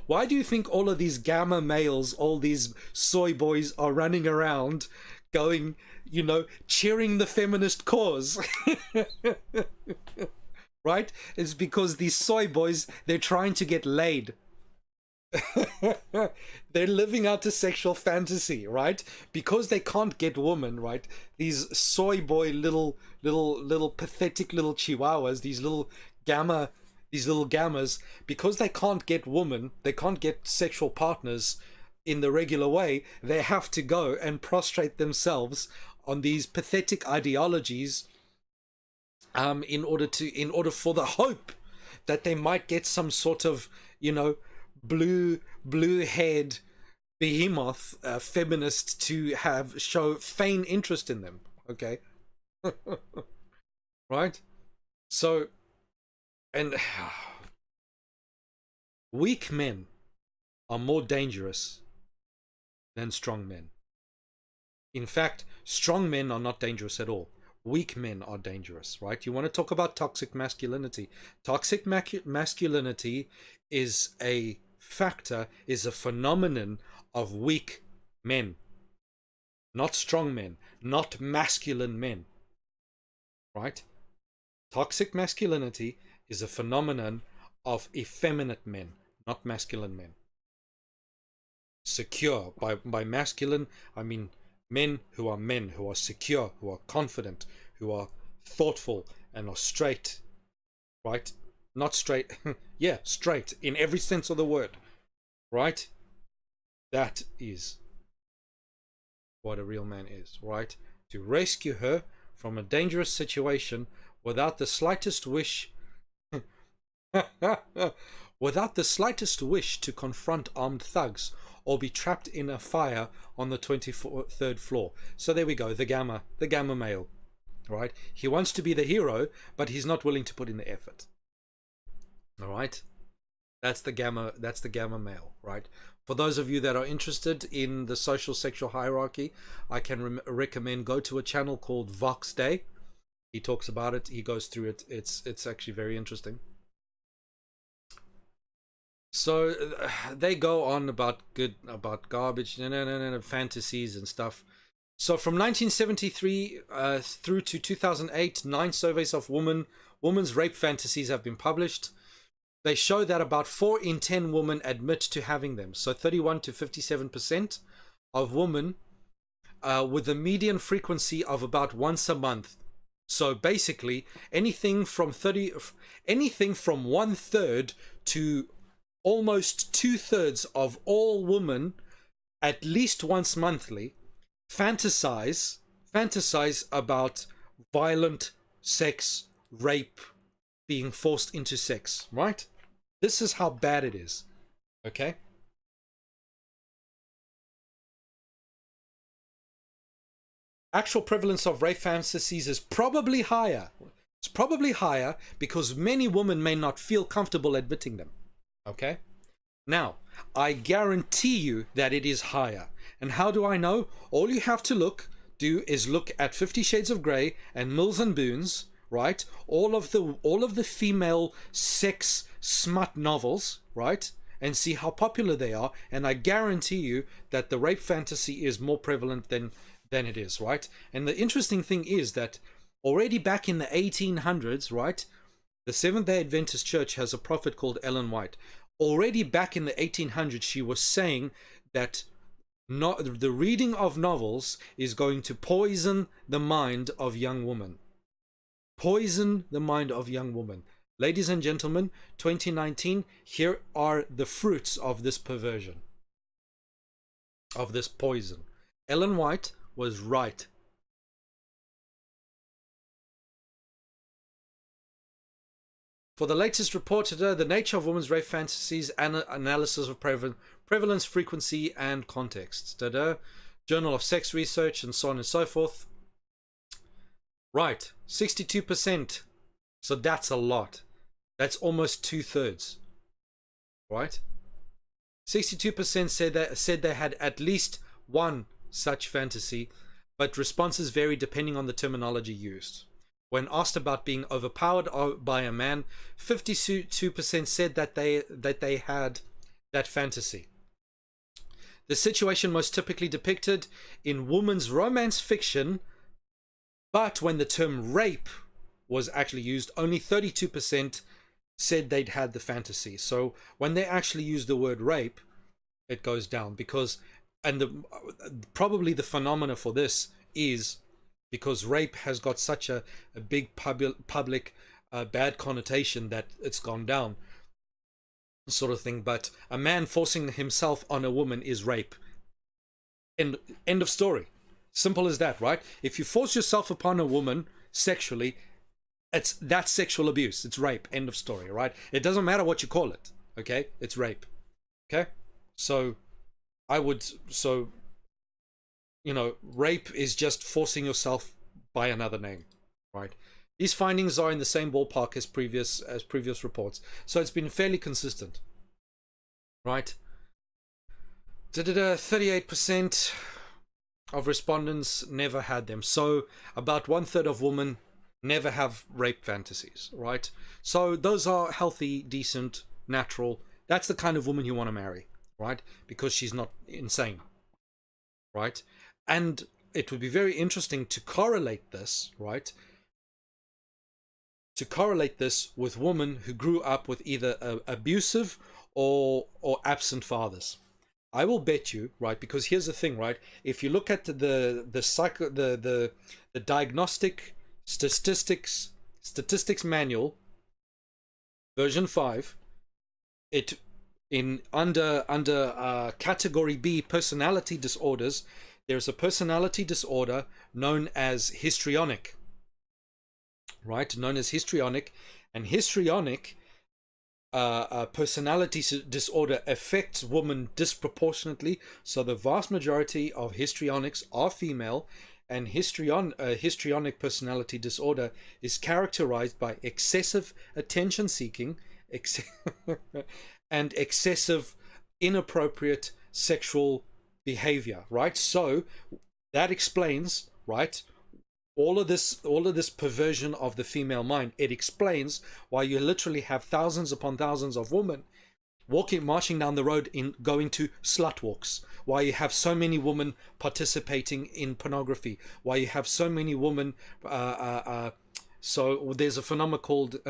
Why do you think all of these gamma males, all these soy boys are running around going, you know, cheering the feminist cause? Right? It's because these soy boys, they're trying to get laid. They're living out a sexual fantasy, right? Because they can't get women, right? These soy boy little pathetic little chihuahuas, these little gammas, because they can't get women, they can't get sexual partners in the regular way, they have to go and prostrate themselves on these pathetic ideologies in order for the hope that they might get some sort of, you know, blue-haired behemoth feminist to feign interest in them. Okay. Right? So, and weak men are more dangerous than strong men. In fact, strong men are not dangerous at all. Weak men are dangerous, right? You want to talk about toxic masculinity. Toxic masculinity is a factor, is a phenomenon of weak men, not strong men, not masculine men, right? Toxic masculinity is a phenomenon of effeminate men, not masculine men. Secure, by masculine I mean men, who are secure, who are confident, who are thoughtful and are straight, right? Not straight, yeah, straight in every sense of the word, right? That is what a real man is, right? To rescue her from a dangerous situation without the slightest wish without the slightest wish to confront armed thugs or be trapped in a fire on the 23rd floor. So there we go, the gamma male, right? He wants to be the hero, but he's not willing to put in the effort. All right, that's the gamma male, right? For those of you that are interested in the social sexual hierarchy, I can recommend go to a channel called Vox Day. He talks about it, he goes through it. It's actually very interesting. So they go on about garbage, fantasies and stuff. So from 1973 through to 2008, 9 surveys of women's rape fantasies have been published. They show that about 4 in 10 women admit to having them. So 31 to 57% of women with a median frequency of about once a month. So basically anything from 1/3 to almost 2/3 of all women, at least once monthly, fantasize about violent sex, rape, being forced into sex, right? This is how bad it is, okay? Actual prevalence of rape fantasies is probably higher. It's probably higher because many women may not feel comfortable admitting them. Okay, now I guarantee you that it is higher. And how do I know? All you have to do is look at 50 Shades of Grey and Mills and Boons, right? All of the female sex smut novels, right? And see how popular they are. And I guarantee you that the rape fantasy is more prevalent than it is, right? And the interesting thing is that already back in the 1800s, right? The Seventh-day Adventist Church has a prophet called Ellen White. Already back in the 1800s, she was saying that the reading of novels is going to poison the mind of young women. Poison the mind of young women. Ladies and gentlemen, 2019, here are the fruits of this perversion, of this poison. Ellen White was right. For the latest report today, the nature of women's rape fantasies and analysis of prevalence, frequency, and context. Journal of Sex Research, and so on and so forth. Right, 62%. So that's a lot. That's almost 2/3. Right? 62% said they had at least one such fantasy, but responses vary depending on the terminology used. When asked about being overpowered by a man, 52% said that they had that fantasy. The situation most typically depicted in women's romance fiction, but when the term rape was actually used, only 32% said they'd had the fantasy. So when they actually use the word rape, it goes down, because, and probably the phenomena for this is because rape has got such a big public bad connotation that it's gone down, sort of thing. But a man forcing himself on a woman is rape. End of story. Simple as that, right? If you force yourself upon a woman sexually, that's sexual abuse. It's rape. End of story, right? It doesn't matter what you call it. Okay, it's rape. Okay, so rape is just forcing yourself by another name, right? These findings are in the same ballpark as previous reports, so it's been fairly consistent, right? 38% of respondents never had them. So about 1/3 of women never have rape fantasies, right? So those are healthy, decent, natural. That's the kind of woman you want to marry, right? Because she's not insane, right? And it would be very interesting to correlate this, right? To correlate this with women who grew up with either abusive or absent fathers. I will bet you, right? Because here's the thing, right? If you look at the diagnostic statistics manual, version 5, it under category B, personality disorders, there's a personality disorder known as histrionic, right? Known as histrionic, and histrionic personality disorder affects women disproportionately. So the vast majority of histrionics are female, and histrionic personality disorder is characterized by excessive attention seeking and excessive inappropriate sexual behavior, right? So that explains, right, all of this perversion of the female mind. It explains why you literally have thousands upon thousands of women marching down the road going to slut walks, why you have so many women participating in pornography, why you have so many women so there's a phenomenon called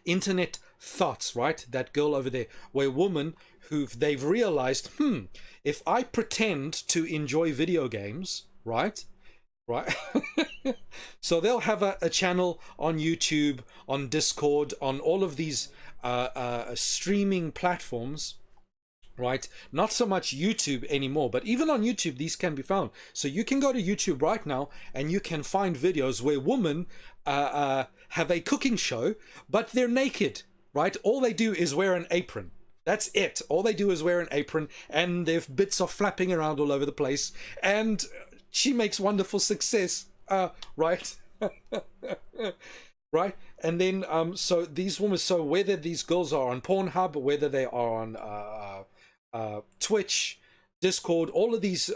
internet thoughts, right? That girl over there, where women they've realized, if I pretend to enjoy video games, right, so they'll have a channel on YouTube, on Discord, on all of these streaming platforms, right? Not so much YouTube anymore, but even on YouTube these can be found. So you can go to YouTube right now and you can find videos where women have a cooking show, but they're naked, right? All they do is wear an apron. That's it. All they do is wear an apron, and their bits are flapping around all over the place, and she makes wonderful success, right? Right? And then so these women, so whether these girls are on Pornhub, whether they are on Twitch, Discord, all of these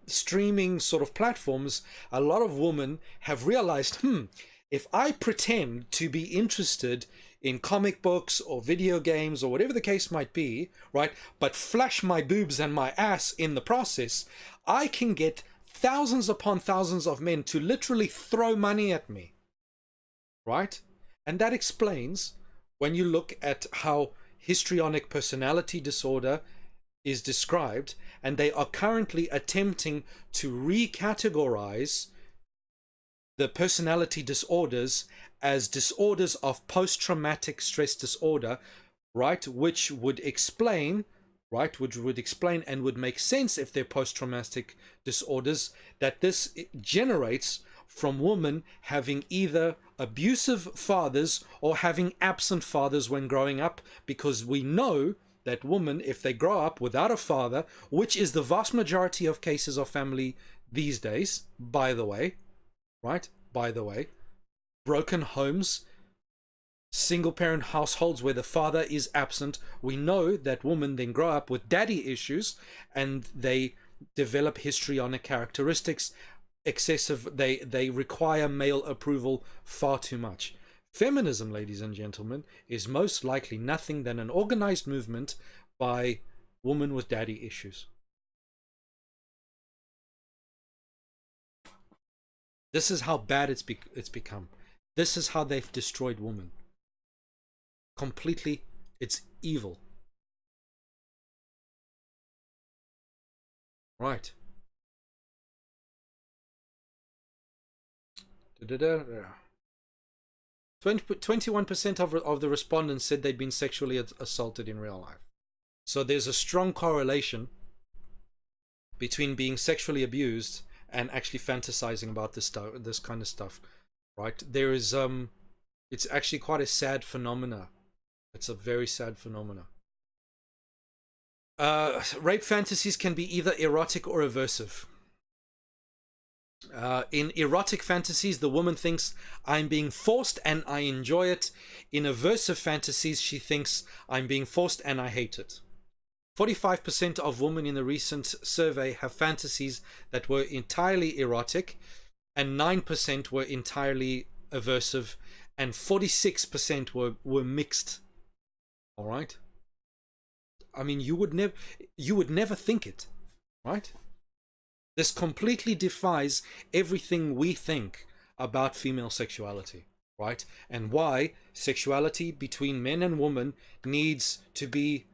streaming sort of platforms, a lot of women have realized, if I pretend to be interested in comic books or video games or whatever the case might be, right, but flash my boobs and my ass in the process, I can get thousands upon thousands of men to literally throw money at me, right? And that explains, when you look at how histrionic personality disorder is described, and they are currently attempting to recategorize the personality disorders as disorders of post-traumatic stress disorder, right, which would explain and would make sense if they're post-traumatic disorders, that this generates from women having either abusive fathers or having absent fathers when growing up, because we know that women, if they grow up without a father, which is the vast majority of cases of family these days, by the way, right? By the way, broken homes, single parent households where the father is absent, we know that women then grow up with daddy issues and they develop histrionic characteristics, excessive, they require male approval far too much. Feminism, ladies and gentlemen, is most likely nothing than an organized movement by women with daddy issues. This is how bad it's become. This is how they've destroyed women. Completely, it's evil. Right. 21% of the respondents said they'd been sexually assaulted in real life. So there's a strong correlation between being sexually abused and actually fantasizing about this kind of stuff, right? There is it's actually quite a sad phenomena. It's a very sad phenomena. Rape fantasies can be either erotic or aversive. In erotic fantasies, the woman thinks, I'm being forced and I enjoy it. In aversive fantasies, she thinks, I'm being forced and I hate it. 45% of women in the recent survey have fantasies that were entirely erotic, and 9% were entirely aversive, and 46% were mixed. All right? I mean, you would never think it, right? This completely defies everything we think about female sexuality, right? And why sexuality between men and women needs to be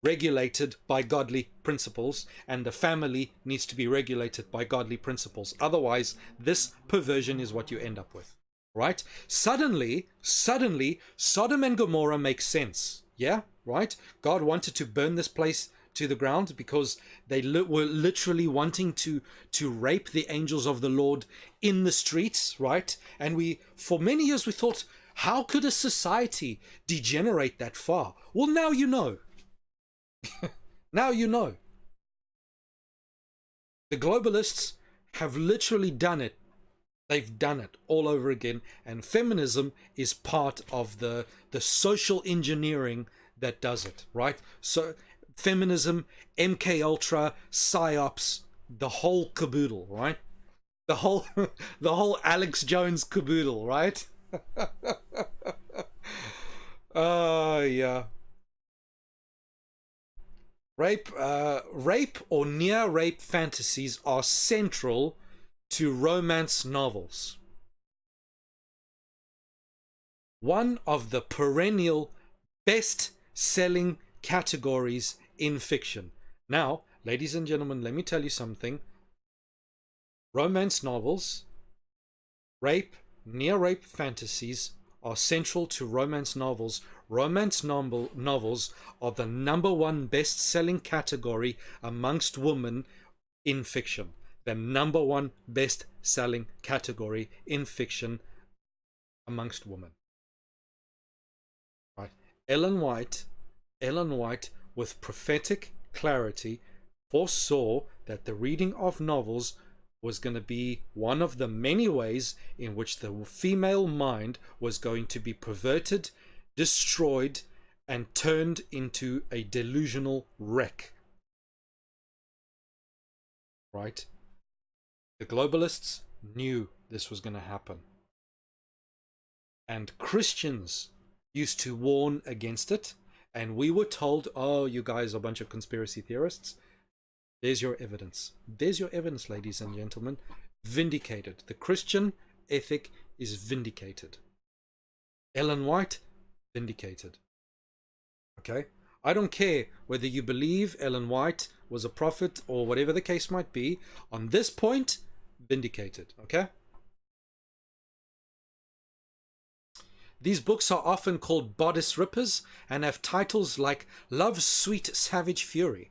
regulated by godly principles, and the family needs to be regulated by godly principles. Otherwise, this perversion is what you end up with, right? Suddenly, Sodom and Gomorrah makes sense. Yeah, right? God wanted to burn this place to the ground because they were literally wanting to rape the angels of the Lord in the streets, right? And for many years we thought, how could a society degenerate that far? Well, now you know. Now you know. The globalists have literally done it. They've done it all over again, and feminism is part of the social engineering that does it, right? So feminism, MK Ultra, psyops, the whole caboodle, right? The whole Alex Jones caboodle, right? Yeah. Rape or near rape fantasies are central to romance novels. One of the perennial best-selling categories in fiction. Now, ladies and gentlemen, let me tell you something. Romance novels, near rape fantasies are central to romance novels. Romance novels are the #1 best-selling category amongst women in fiction. The #1 best-selling category in fiction amongst women. Right. Ellen White, with prophetic clarity, foresaw that the reading of novels was going to be one of the many ways in which the female mind was going to be perverted, destroyed, and turned into a delusional wreck. Right? The globalists knew this was going to happen. And Christians used to warn against it, and we were told, oh, you guys are a bunch of conspiracy theorists. There's your evidence. There's your evidence, ladies and gentlemen. Vindicated. The Christian ethic is vindicated. Ellen White, vindicated. Okay? I don't care whether you believe Ellen White was a prophet or whatever the case might be. On this point, vindicated, okay? These books are often called bodice rippers and have titles like Love's Sweet Savage Fury,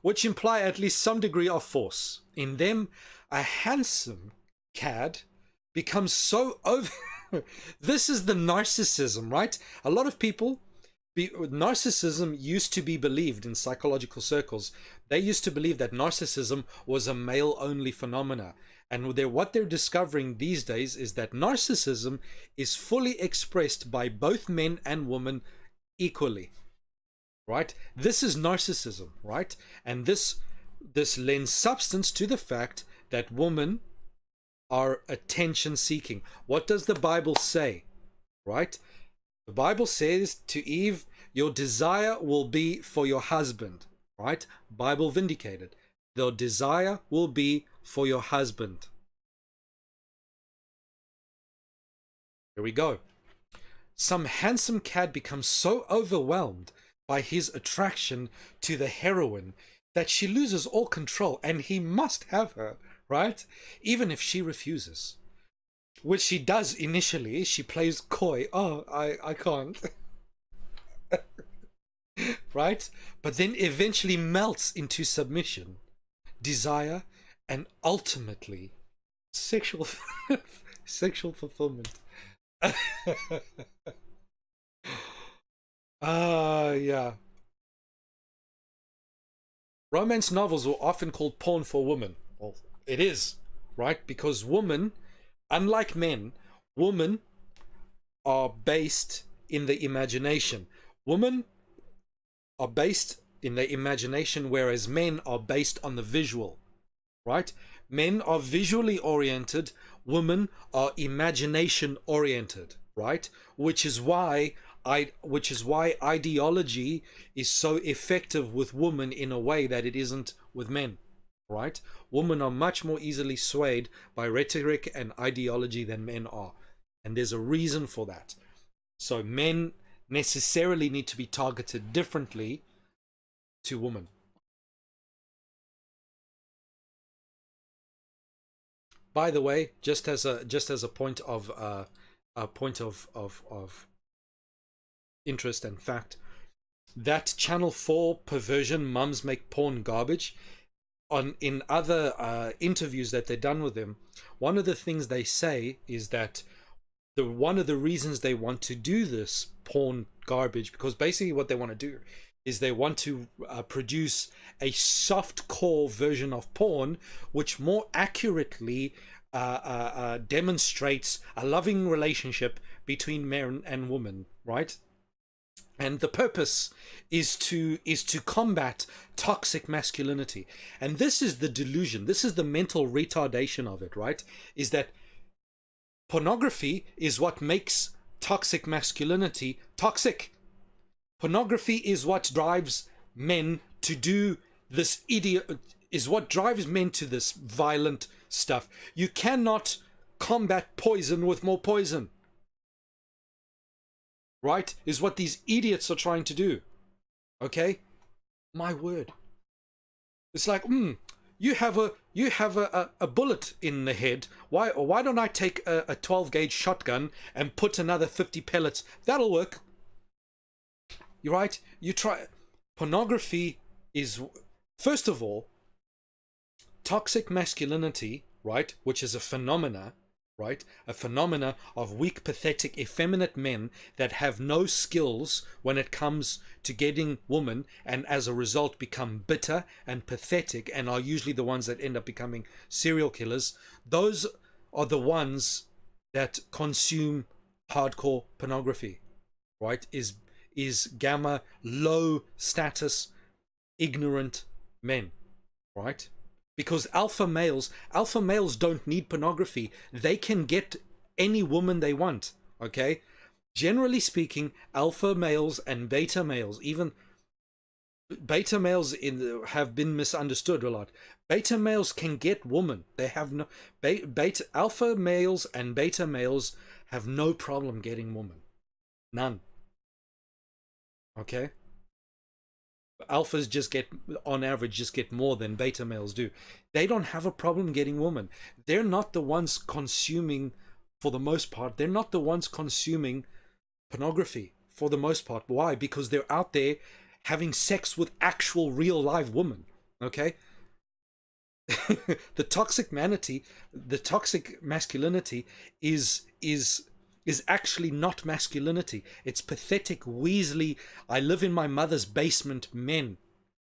which imply at least some degree of force. In them, a handsome cad becomes so over... This is the narcissism, right? A lot of people... narcissism used to be believed in psychological circles. They used to believe that narcissism was a male-only phenomena. And what they're discovering these days is that narcissism is fully expressed by both men and women equally. Right? This is narcissism, right? And this lends substance to the fact that women are attention seeking. What does the Bible say? Right? The Bible says to Eve, your desire will be for your husband. Right? Bible vindicated. The desire will be for your husband. Here we go. Some handsome cad becomes so overwhelmed by his attraction to the heroine that she loses all control and he must have her, right? Even if she refuses. Which she does initially. She plays coy. Oh, I can't. Right? But then eventually melts into submission, desire, and ultimately sexual fulfillment. Yeah. Romance novels are often called porn for women. Well, it is, right? Because women, unlike men, women are based in the imagination. Women are based in the imagination, whereas men are based on the visual, right? Men are visually oriented, women are imagination oriented, right? Which is why ideology is so effective with women in a way that it isn't with men, right? Women are much more easily swayed by rhetoric and ideology than men are, and there's a reason for that. So men necessarily need to be targeted differently to women. By the way, just as a point of interest and fact, that Channel 4 Perversion, Mums Make Porn Garbage, in other interviews that they've done with them, one of the things they say is that one of the reasons they want to do this porn garbage, because basically what they want to do is they want to produce a soft-core version of porn which more accurately demonstrates a loving relationship between men and women, right? And the purpose is to combat toxic masculinity. And this is the delusion, this is the mental retardation of it, right? Is that pornography is what makes toxic masculinity toxic. Pornography is what drives men to do this is what drives men to this violent stuff. You cannot combat poison with more poison. Right? Is what these idiots are trying to do. Okay? My word. It's like, you have a bullet in the head. Why don't I take a 12 gauge shotgun and put another 50 pellets? That'll work. You're right. You try. Pornography is, first of all, toxic masculinity, right? Which is a phenomena, right? A phenomena of weak, pathetic, effeminate men that have no skills when it comes to getting women, and as a result become bitter and pathetic, and are usually the ones that end up becoming serial killers. Those are the ones that consume hardcore pornography, right? Is gamma, low status, ignorant men, right? Because alpha males don't need pornography. They can get any woman they want, okay? Generally speaking, alpha males and beta males, even beta males have been misunderstood a lot. Beta males can get women. They have no alpha males and beta males have no problem getting women. None. Okay, alphas just get, on average, just get more than beta males do. They don't have a problem getting women. They're not the ones consuming, for the most part, they're not the ones consuming pornography for the most part. Why? Because they're out there having sex with actual real live women. Okay. The toxic masculinity is actually not masculinity. It's pathetic, weaselly, I live in my mother's basement men,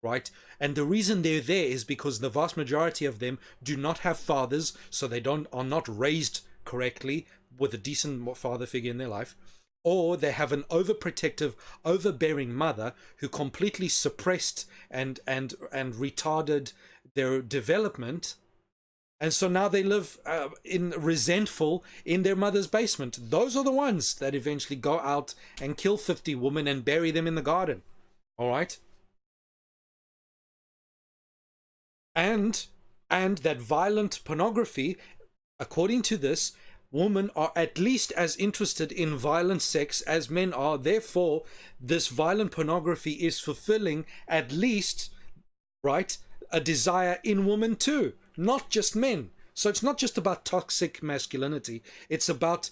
right? And the reason they're there is because the vast majority of them do not have fathers, so they are not raised correctly with a decent father figure in their life, or they have an overprotective, overbearing mother who completely suppressed and retarded their development. And so now they live in resentful in their mother's basement. Those are the ones that eventually go out and kill 50 women and bury them in the garden. All right. And that violent pornography, according to this, women are at least as interested in violent sex as men are. Therefore, this violent pornography is fulfilling at least, right, a desire in women too, not just men. So it's not just about toxic masculinity. It's about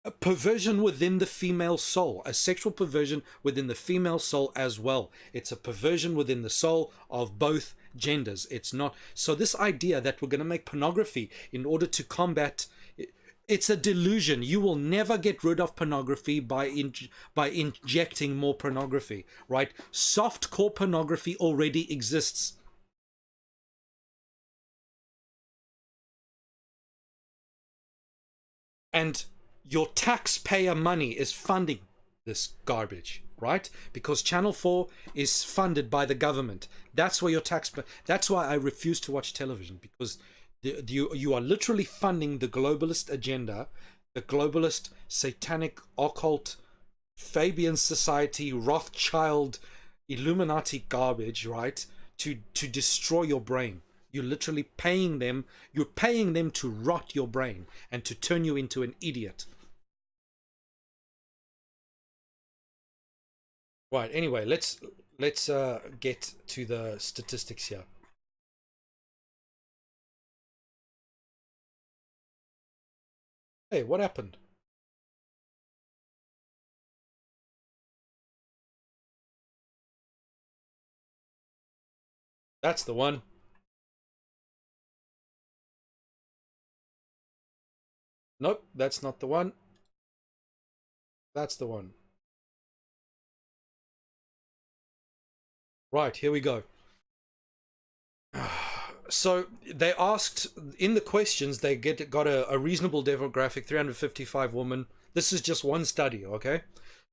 a perversion within the female soul, a sexual perversion within the female soul as well. It's a perversion within the soul of both genders. It's not. So this idea that we're going to make pornography in order to combat, it's a delusion. You will never get rid of pornography by injecting more pornography, right? Softcore pornography already exists. And your taxpayer money is funding this garbage, right? Because Channel 4 is funded by the government. That's where your that's why I refuse to watch television, because you are literally funding the globalist agenda, the globalist, satanic, occult, Fabian Society, Rothschild, Illuminati garbage, right? To destroy your brain. You're literally paying them. You're paying them to rot your brain and to turn you into an idiot. Right. Anyway, let's get to the statistics here. Hey, what happened? That's the one. Nope, that's not the one. That's the one. Right, here we go. So they asked in the questions, they got a reasonable demographic, 355 women. This is just one study, okay?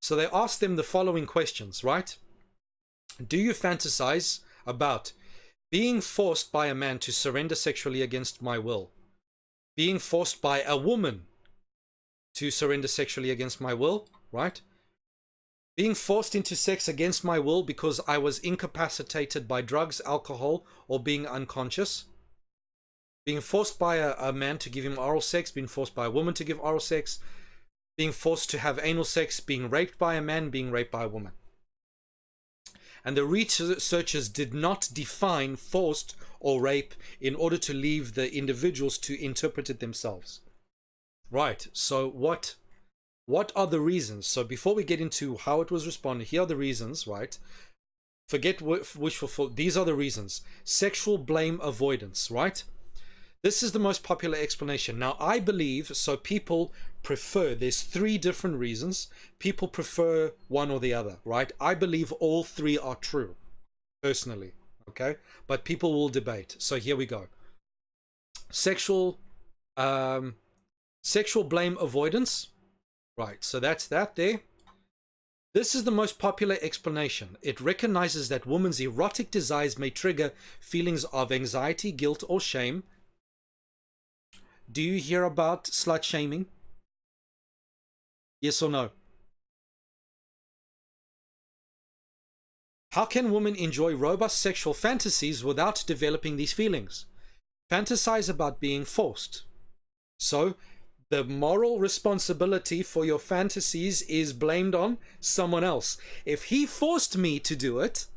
So they asked them the following questions, right? Do you fantasize about being forced by a man to surrender sexually against my will? Being forced by a woman to surrender sexually against my will, right? Being forced into sex against my will because I was incapacitated by drugs, alcohol, or being unconscious. Being forced by a man to give him oral sex, being forced by a woman to give oral sex, being forced to have anal sex, being raped by a man, being raped by a woman. And the researchers did not define forced or rape in order to leave the individuals to interpret it themselves. Right, so what are the reasons? So before we get into how it was responded, here are the reasons, right? Forget wishful, these are the reasons. Sexual blame avoidance, right? This is the most popular explanation. Now, I believe, so people prefer, there's 3 different reasons. People prefer one or the other, right? I believe all 3 are true, personally, okay? But people will debate. So here we go. Sexual blame avoidance, right? So that's that there. This is the most popular explanation. It recognizes that women's erotic desires may trigger feelings of anxiety, guilt, or shame. Do you hear about slut shaming? Yes or no? How can women enjoy robust sexual fantasies without developing these feelings? Fantasize about being forced. So, The moral responsibility for your fantasies is blamed on someone else. If he forced me to do it,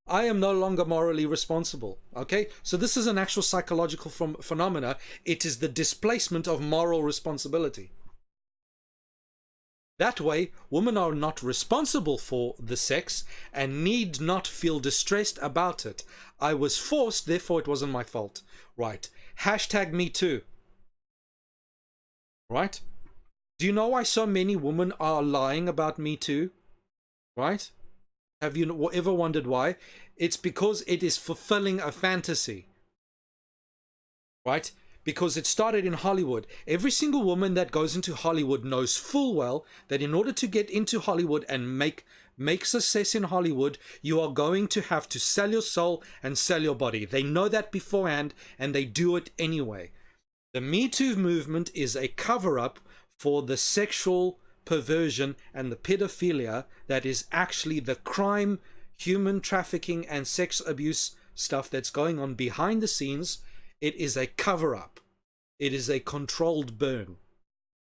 I am no longer morally responsible. Okay, so this is an actual psychological phenomena. It is the displacement of moral responsibility. That way, women are not responsible for the sex and need not feel distressed about it. I was forced, therefore it wasn't my fault. Right. Hashtag me too. Right? Do you know why so many women are lying about me too? Right? Have you ever wondered why? It's because it is fulfilling a fantasy. Right? Because it started in Hollywood. Every single woman that goes into Hollywood knows full well that in order to get into Hollywood and make success in Hollywood, you are going to have to sell your soul and sell your body. They know that beforehand and they do it anyway. The Me Too movement is a cover-up for the sexual perversion and the pedophilia that is actually the crime, human trafficking and sex abuse stuff that's going on behind the scenes. It is a cover-up. It is a controlled burn,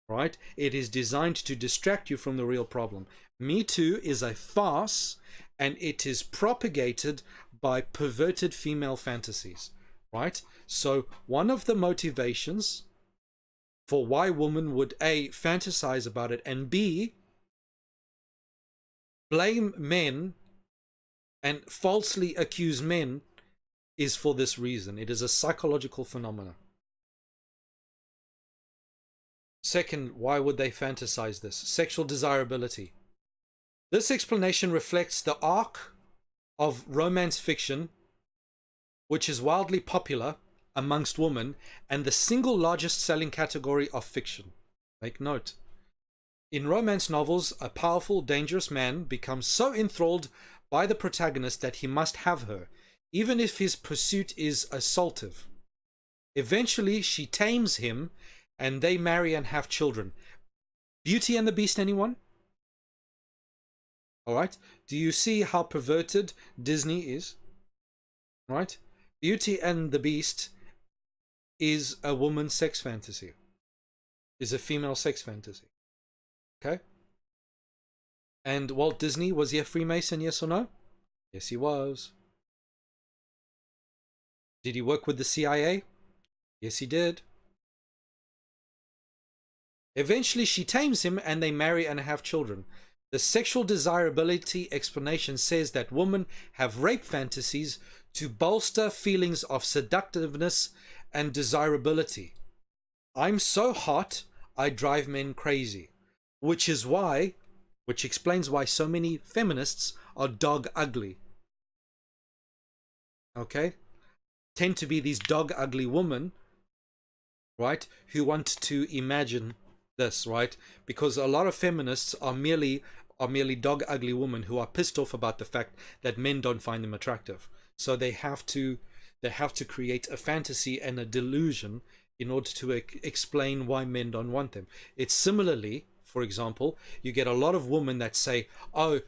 right? It is designed to distract you from the real problem. Me Too is a farce, and it is propagated by perverted female fantasies, right? So one of the motivations for why women would A, fantasize about it, and B, blame men and falsely accuse men is for this reason. It is a psychological phenomenon. Second, why would they fantasize this? Sexual desirability. This explanation reflects the arc of romance fiction, which is wildly popular amongst women and the single largest selling category of fiction. Make note. In romance novels, a powerful, dangerous man becomes so enthralled by the protagonist that he must have her, even if his pursuit is assaultive. Eventually, she tames him, and they marry and have children. Beauty and the Beast, anyone? Alright? Do you see how perverted Disney is? Right? Beauty and the Beast is a woman's sex fantasy. Is a female sex fantasy. Okay? And Walt Disney, was he a Freemason, yes or no? Yes, he was. Did he work with the CIA? Yes, he did. Eventually, she tames him and they marry and have children. The sexual desirability explanation says that women have rape fantasies to bolster feelings of seductiveness and desirability. I'm so hot, I drive men crazy. Which explains why so many feminists are dog ugly. Okay? Tend to be these dog ugly women, right, who want to imagine this, right? Because a lot of feminists are merely dog ugly women who are pissed off about the fact that men don't find them attractive. So they have to create a fantasy and a delusion in order to explain why men don't want them. It's similarly, for example, you get a lot of women that say, oh,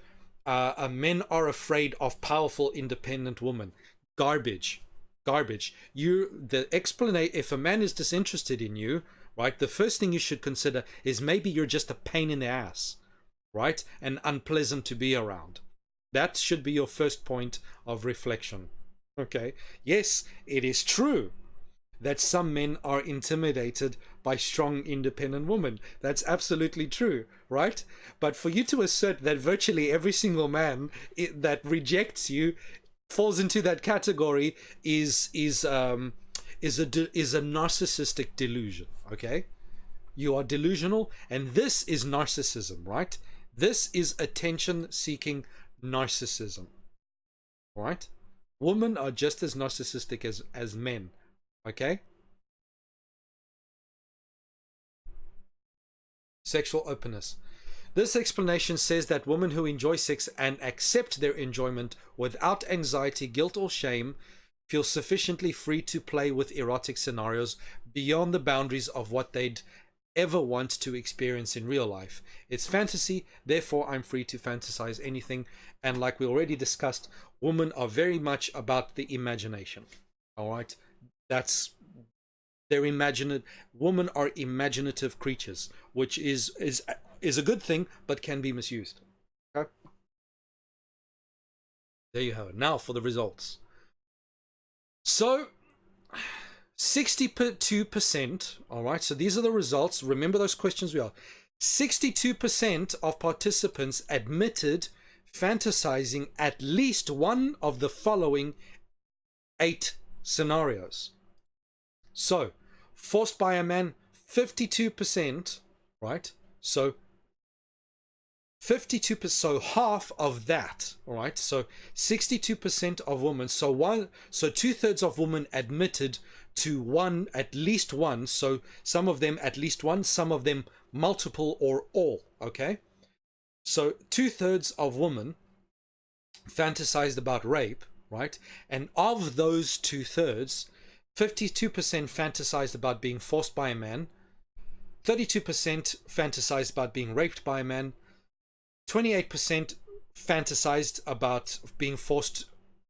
men are afraid of powerful, independent women. Garbage. If a man is disinterested in you, right, the first thing you should consider is maybe you're just a pain in the ass, right, and unpleasant to be around. That should be your first point of reflection. Okay, yes, it is true that some men are intimidated by strong, independent women. That's absolutely true, right? But for you to assert that virtually every single man that rejects you falls into that category is a narcissistic delusion. Okay, you are delusional, and this is narcissism, right? This is attention-seeking narcissism, right? Women are just as narcissistic as men. Okay. Sexual openness. This explanation says that women who enjoy sex and accept their enjoyment without anxiety, guilt, or shame feel sufficiently free to play with erotic scenarios beyond the boundaries of what they'd ever want to experience in real life. It's fantasy, therefore I'm free to fantasize anything. And like we already discussed, women are very much about the imagination. All right, that's They're imaginative. Women are imaginative creatures, which is a good thing, but can be misused. Okay. There you have it. Now for the results. So 62%, all right, so these are the results. Remember those questions we are. 62% of participants admitted fantasizing at least one of the following 8 scenarios. So, forced by a man, 52%, right? So 52%, so half of that, all right? So 62% of women, so 2/3 of women admitted to one, at least one. So some of them at least one, some of them multiple or all, okay? So 2/3 of women fantasized about rape, right? And of those 2/3, 52% fantasized about being forced by a man, 32% fantasized about being raped by a man, 28% fantasized about being forced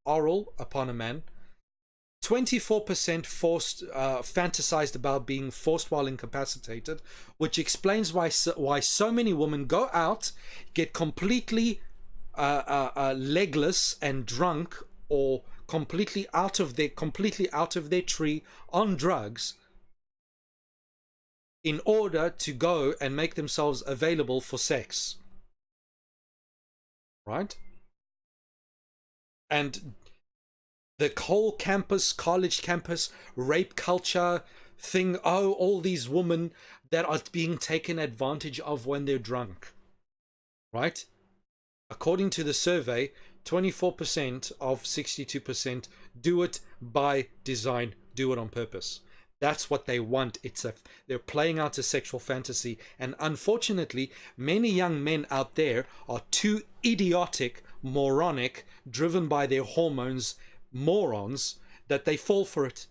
oral upon a man, 24% fantasized about being forced while incapacitated, which explains why so many women go out, get completely legless and drunk, or completely out of their tree on drugs, in order to go and make themselves available for sex, right? And the whole college campus rape culture thing, oh, all these women that are being taken advantage of when they're drunk, right? According to the survey, 24% of 62% do it by design, do it on purpose. That's what they want. They're playing out a sexual fantasy, and unfortunately, many young men out there are too idiotic, moronic, driven by their hormones, morons, that they fall for it,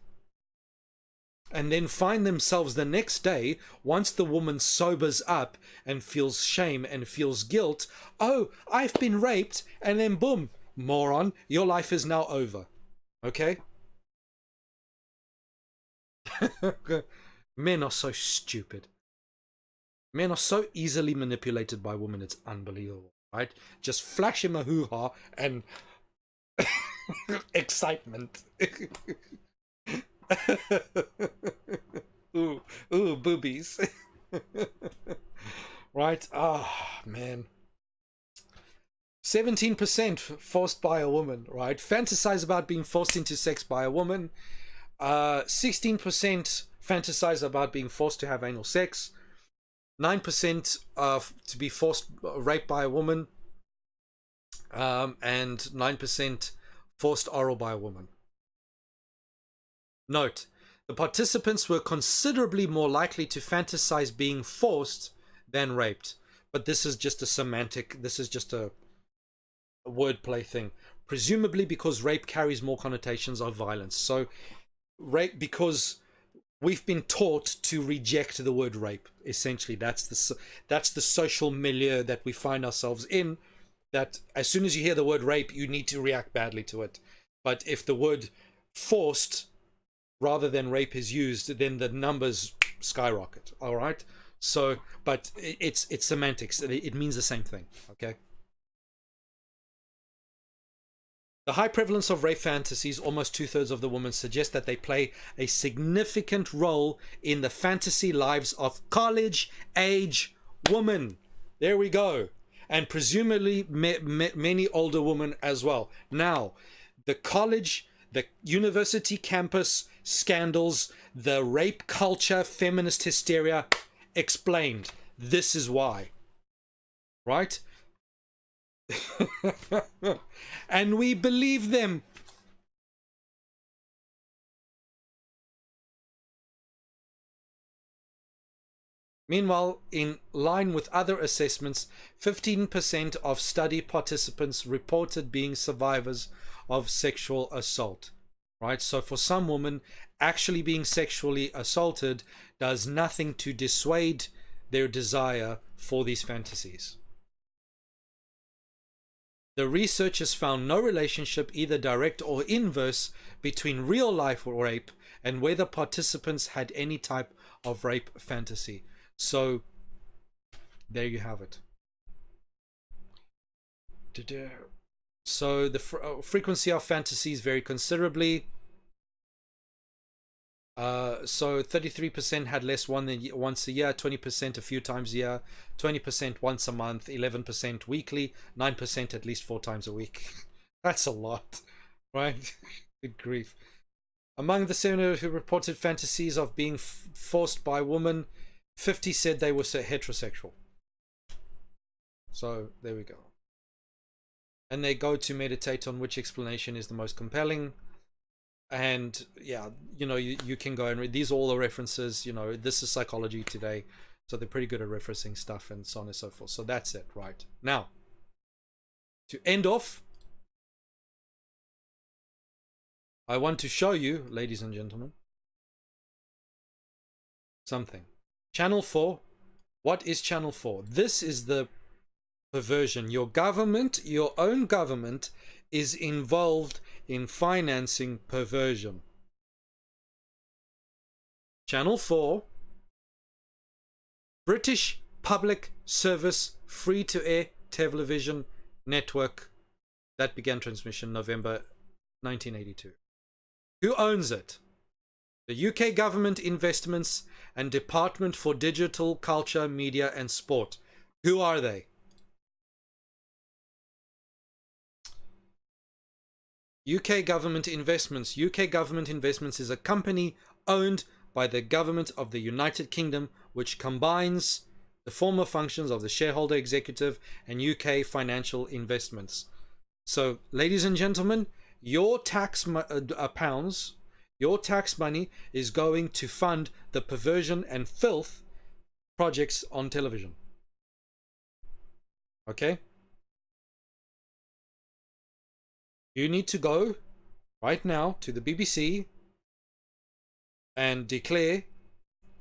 and then find themselves the next day, once the woman sobers up and feels shame and feels guilt, oh, I've been raped, and then boom, moron, your life is now over. Okay? Men are so stupid. Men are so easily manipulated by women, it's unbelievable, right? Just flash him a hoo-ha and excitement. Ooh, boobies. Right? Ah, man. 17% forced by a woman, right? Fantasize about being forced into sex by a woman. 16% fantasize about being forced to have anal sex. 9% to be forced raped by a woman. And 9% forced oral by a woman. Note, the participants were considerably more likely to fantasize being forced than raped. But this is just a semantic, this is just a wordplay thing. Presumably because rape carries more connotations of violence. So rape, because we've been taught to reject the word rape. Essentially, that's the social milieu that we find ourselves in, that as soon as you hear the word rape, you need to react badly to it. But if the word forced rather than rape is used, then the numbers skyrocket. All right. So, but it's semantics. It means the same thing. Okay. The high prevalence of rape fantasies, almost 2/3 of the women, suggest that they play a significant role in the fantasy lives of college-age women. There we go. And presumably many older women as well. Now, the college, the university campus scandals, the rape culture, feminist hysteria, explained. This is why. Right? And we believe them. Meanwhile, in line with other assessments, 15% of study participants reported being survivors of sexual assault. Right? So for some women, actually being sexually assaulted does nothing to dissuade their desire for these fantasies. The researchers found no relationship, either direct or inverse, between real life rape and whether participants had any type of rape fantasy. So there you have it. So the frequency of fantasies vary considerably. So 33% had less once a year, 20% a few times a year, 20% once a month, 11% weekly, 9% at least 4 times a week. That's a lot, right? Good grief. Among the 7 who reported fantasies of being forced by women, 50 said they were heterosexual. So there we go. And they go to meditate on which explanation is the most compelling. And yeah, you know, you can go and read these, all the references. You know, this is Psychology Today, so they're pretty good at referencing stuff and so on and so forth. So that's it. Right now, to end off, I want to show you, ladies and gentlemen, something. Channel 4. What is Channel 4? This is the perversion. Your government, your own government, is involved in financing perversion. Channel 4, British Public Service free-to-air television network that began transmission November 1982. Who owns it? The UK Government Investments and Department for Digital Culture, Media and Sport. Who are they? UK Government Investments. UK Government Investments is a company owned by the government of the United Kingdom, which combines the former functions of the shareholder executive and UK financial investments. So, ladies and gentlemen, your tax pounds, your tax money is going to fund the perversion and filth projects on television. Okay? You need to go right now to the BBC and declare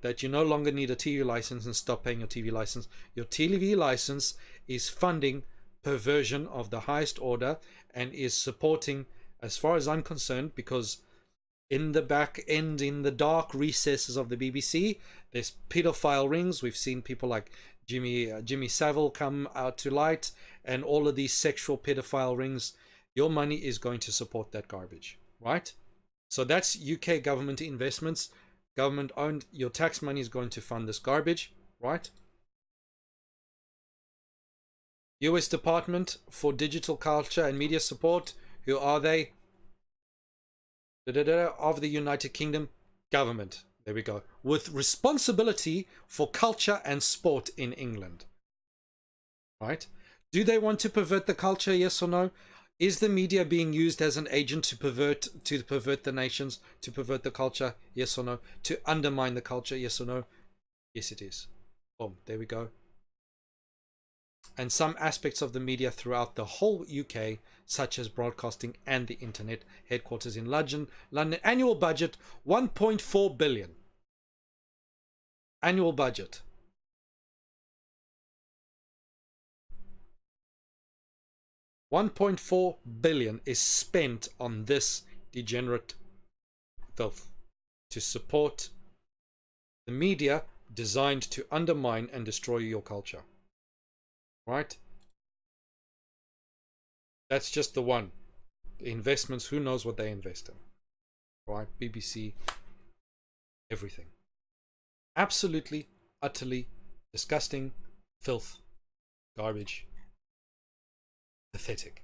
that you no longer need a TV license and stop paying your TV license. Your TV license is funding perversion of the highest order and is supporting, as far as I'm concerned, because in the back end, in the dark recesses of the BBC, there's pedophile rings. We've seen people like Jimmy Savile come out to light, and all of these sexual pedophile rings. Your money is going to support that garbage, right? So that's UK government investments, government owned. Your tax money is going to fund this garbage, right? US Department for Digital Culture and Media Support. Who are they? Of the United Kingdom government. There we go. With responsibility for culture and sport in England. Right? Do they want to pervert the culture? Yes or no? Is the media being used as an agent to pervert the nations, to pervert the culture? Yes or no? To undermine the culture? Yes or no? Yes, it is. Boom. There we go. And some aspects of the media throughout the whole UK, such as broadcasting and the internet, headquarters in London. Annual budget 1.4 billion. Annual budget. $1.4 billion is spent on this degenerate filth to support the media designed to undermine and destroy your culture. Right? That's just the one. The investments, who knows what they invest in. Right? BBC, everything. Absolutely, utterly disgusting, filth, garbage. Pathetic.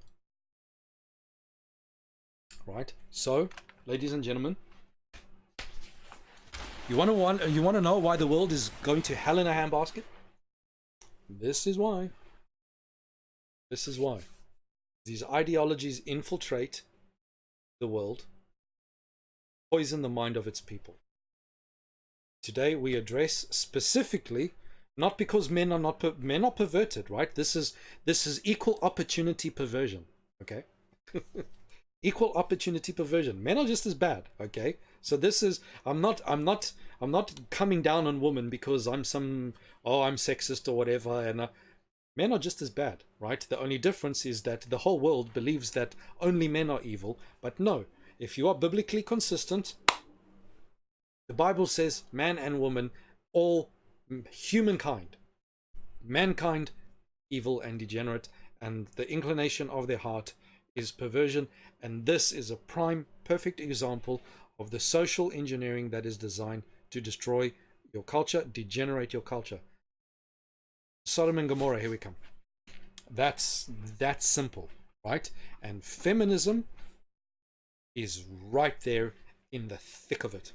Right? So, ladies and gentlemen, you want to know why the world is going to hell in a handbasket? This is why. This is why. These ideologies infiltrate the world, poison the mind of its people. Today we address specifically, not because men are perverted, right? This is equal opportunity perversion, okay? Equal opportunity perversion. Men are just as bad, okay? So this is, I'm not coming down on women because I'm sexist or whatever, and Men are just as bad, right? The only difference is that the whole world believes that only men are evil. But no, if you are biblically consistent, the Bible says man and woman, all humankind, mankind, evil and degenerate, and the inclination of their heart is perversion. And this is a prime, perfect example of the social engineering that is designed to destroy your culture, degenerate your culture. Sodom and Gomorrah, here we come. That's simple, right? And feminism is right there in the thick of it.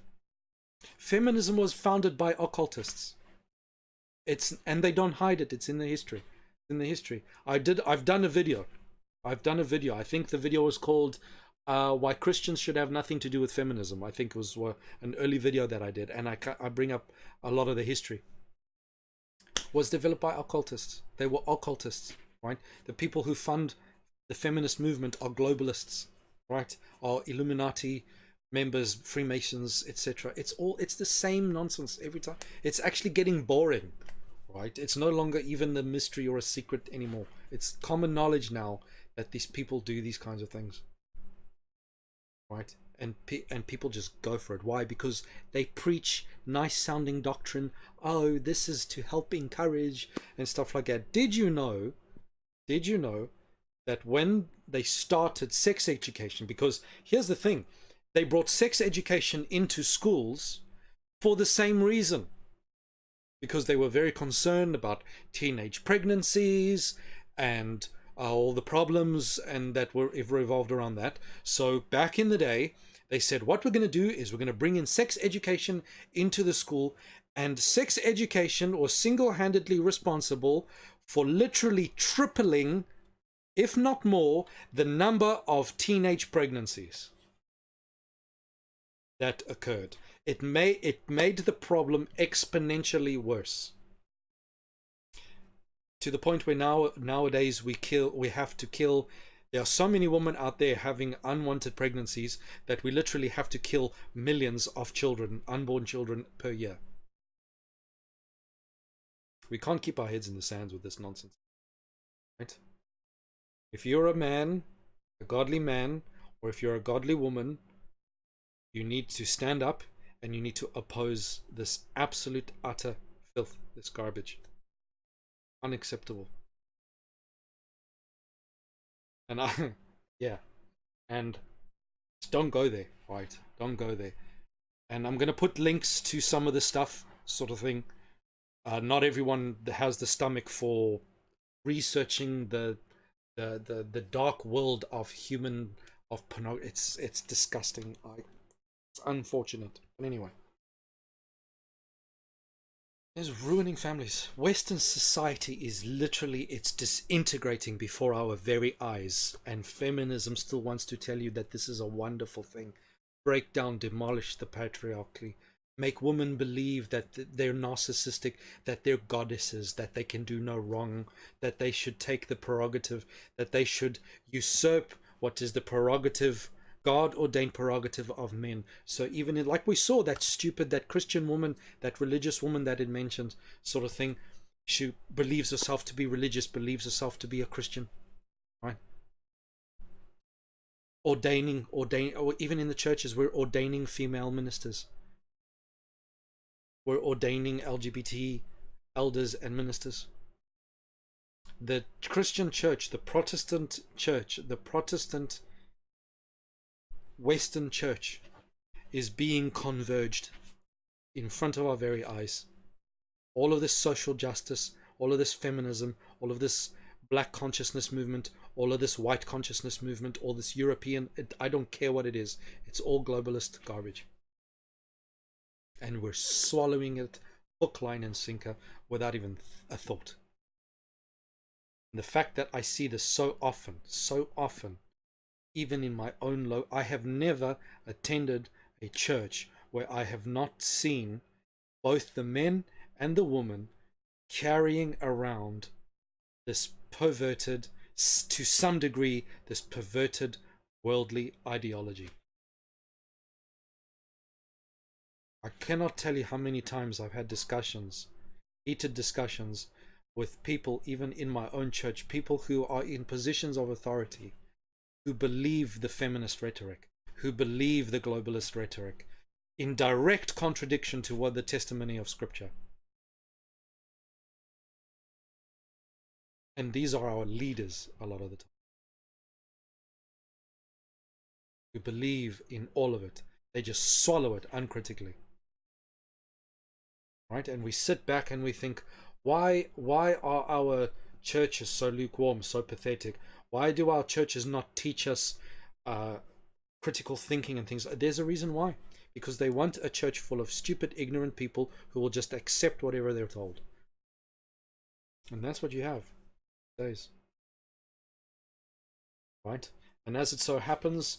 Feminism was founded by occultists. And they don't hide it. It's in the history. In the history. I've done a video. I think the video was called Why Christians Should Have Nothing to Do with Feminism. I think it was an early video that I did, and I bring up a lot of the history. Was developed by occultists. They were occultists, right? The people who fund the feminist movement are globalists, right? Are Illuminati members, Freemasons, etc. It's the same nonsense every time. It's actually getting boring, right? It's no longer even a mystery or a secret anymore. It's common knowledge now that these people do these kinds of things, right? And people just go for it. Why? Because they preach nice sounding doctrine. Oh, this is to help encourage and stuff like that. Did you know that when they started sex education, because here's the thing, they brought sex education into schools for the same reason, because they were very concerned about teenage pregnancies and all the problems and that were revolved around that. So back in the day, they said, what we're going to do is we're going to bring in sex education into the school, and sex education was single-handedly responsible for literally tripling, if not more, the number of teenage pregnancies that occurred. It made the problem exponentially worse, to the point where nowadays we have to kill. There are so many women out there having unwanted pregnancies that we literally have to kill millions of children, unborn children, per year. We can't keep our heads in the sands with this nonsense, right? If you're a man, a godly man, or if you're a godly woman, you need to stand up and you need to oppose this absolute utter filth, this garbage. Unacceptable. And yeah, and don't go there, right? Don't go there. And I'm going to put links to some of the stuff, sort of thing. Not everyone has the stomach for researching the dark world of pornography. It's disgusting. It's unfortunate. But anyway, it's ruining families. Western society is literally, it's disintegrating before our very eyes, and feminism still wants to tell you that this is a wonderful thing. Break down, demolish the patriarchy, make women believe that they're narcissistic, that they're goddesses, that they can do no wrong, that they should take the prerogative, that they should usurp what is the prerogative, God-ordained prerogative of men. So even like we saw that Christian woman, that religious woman that it mentioned, sort of thing, she believes herself to be religious, believes herself to be a Christian, right? Ordaining, or even in the churches, we're ordaining female ministers. We're ordaining LGBT elders and ministers. The Christian church, the Protestant church, the Protestant Western church is being converged in front of our very eyes. All of this social justice, all of this feminism, all of this black consciousness movement, all of this white consciousness movement, all this European, I don't care what it is, it's all globalist garbage. And we're swallowing it hook, line and sinker without even a thought. And the fact that I see this so often, even in my own I have never attended a church where I have not seen both the men and the women carrying around this perverted, to some degree, this perverted worldly ideology. I cannot tell you how many times I've had discussions, heated discussions, with people, even in my own church, people who are in positions of authority, who believe the feminist rhetoric, who believe the globalist rhetoric, in direct contradiction to what the testimony of Scripture. And these are our leaders a lot of the time, who believe in all of it. They just swallow it uncritically. Right? And we sit back and we think, why are our churches so lukewarm, so pathetic? Why do our churches not teach us critical thinking and things? There's a reason why. Because they want a church full of stupid, ignorant people who will just accept whatever they're told. And that's what you have these days. Right? And as it so happens,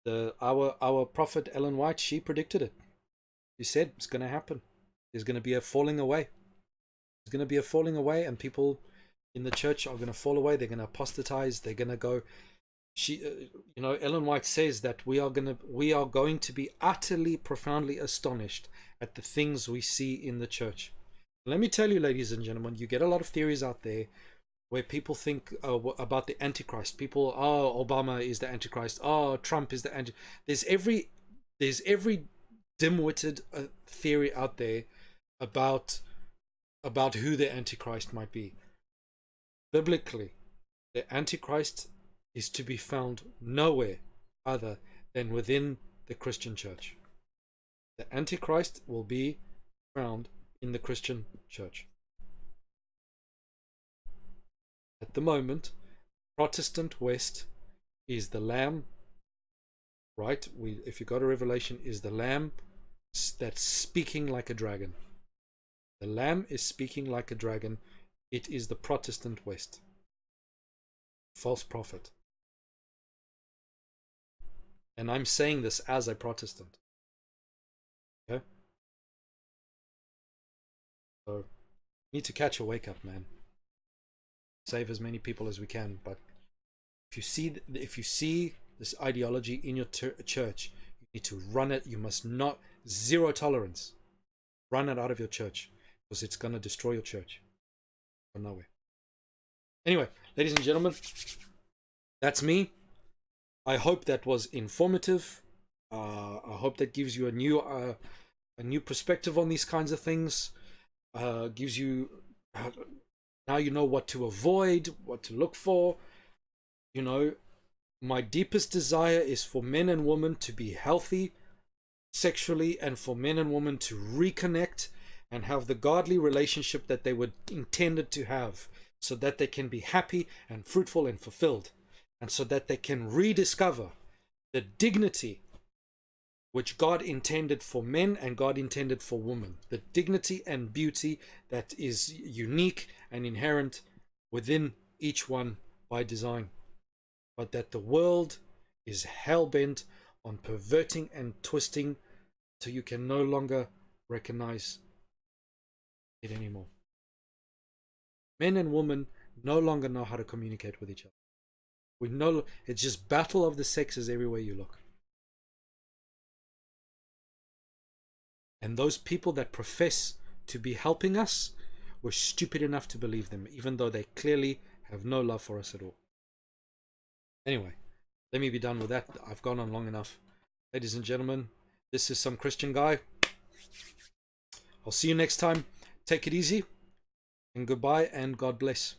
our prophet Ellen White, she predicted it. She said it's going to happen. There's going to be a falling away. There's going to be a falling away, and people in the church are going to fall away. They're going to apostatize. They're going to go. Ellen White says that we are going to be utterly, profoundly astonished at the things we see in the church. Let me tell you, ladies and gentlemen, you get a lot of theories out there where people think about the Antichrist. People, Obama is the Antichrist. Trump is the Antichrist. There's every dim-witted theory out there about who the Antichrist might be. Biblically, the Antichrist is to be found nowhere other than within the Christian church. The Antichrist will be found in the Christian church. At the moment, Protestant West is the lamb, right? If you go to Revelation, is the lamb that's speaking like a dragon. The lamb is speaking like a dragon. It is the Protestant West. False prophet. And I'm saying this as a Protestant. Okay? So, we need to catch a wake up, man. Save as many people as we can. But if you see this ideology in your church, you need to run it. You must not, zero tolerance. Run it out of your church, because it's going to destroy your church. Go nowhere. Anyway, ladies and gentlemen, that's me. I hope that was informative. I hope that gives you a new perspective on these kinds of things. Gives you now you know what to avoid, what to look for. You know, my deepest desire is for men and women to be healthy sexually, and for men and women to reconnect and have the godly relationship that they were intended to have, so that they can be happy and fruitful and fulfilled, and so that they can rediscover the dignity which God intended for men and God intended for women, the dignity and beauty that is unique and inherent within each one by design, but that the world is hell-bent on perverting and twisting so you can no longer recognize it anymore. Men and women no longer know how to communicate with each other. We know it's just battle of the sexes everywhere you look. And those people that profess to be helping us were stupid enough to believe them, even though they clearly have no love for us at all. Anyway, let me be done with that. I've gone on long enough. Ladies and gentlemen, this is some Christian guy. I'll see you next time. Take it easy, and goodbye, and God bless.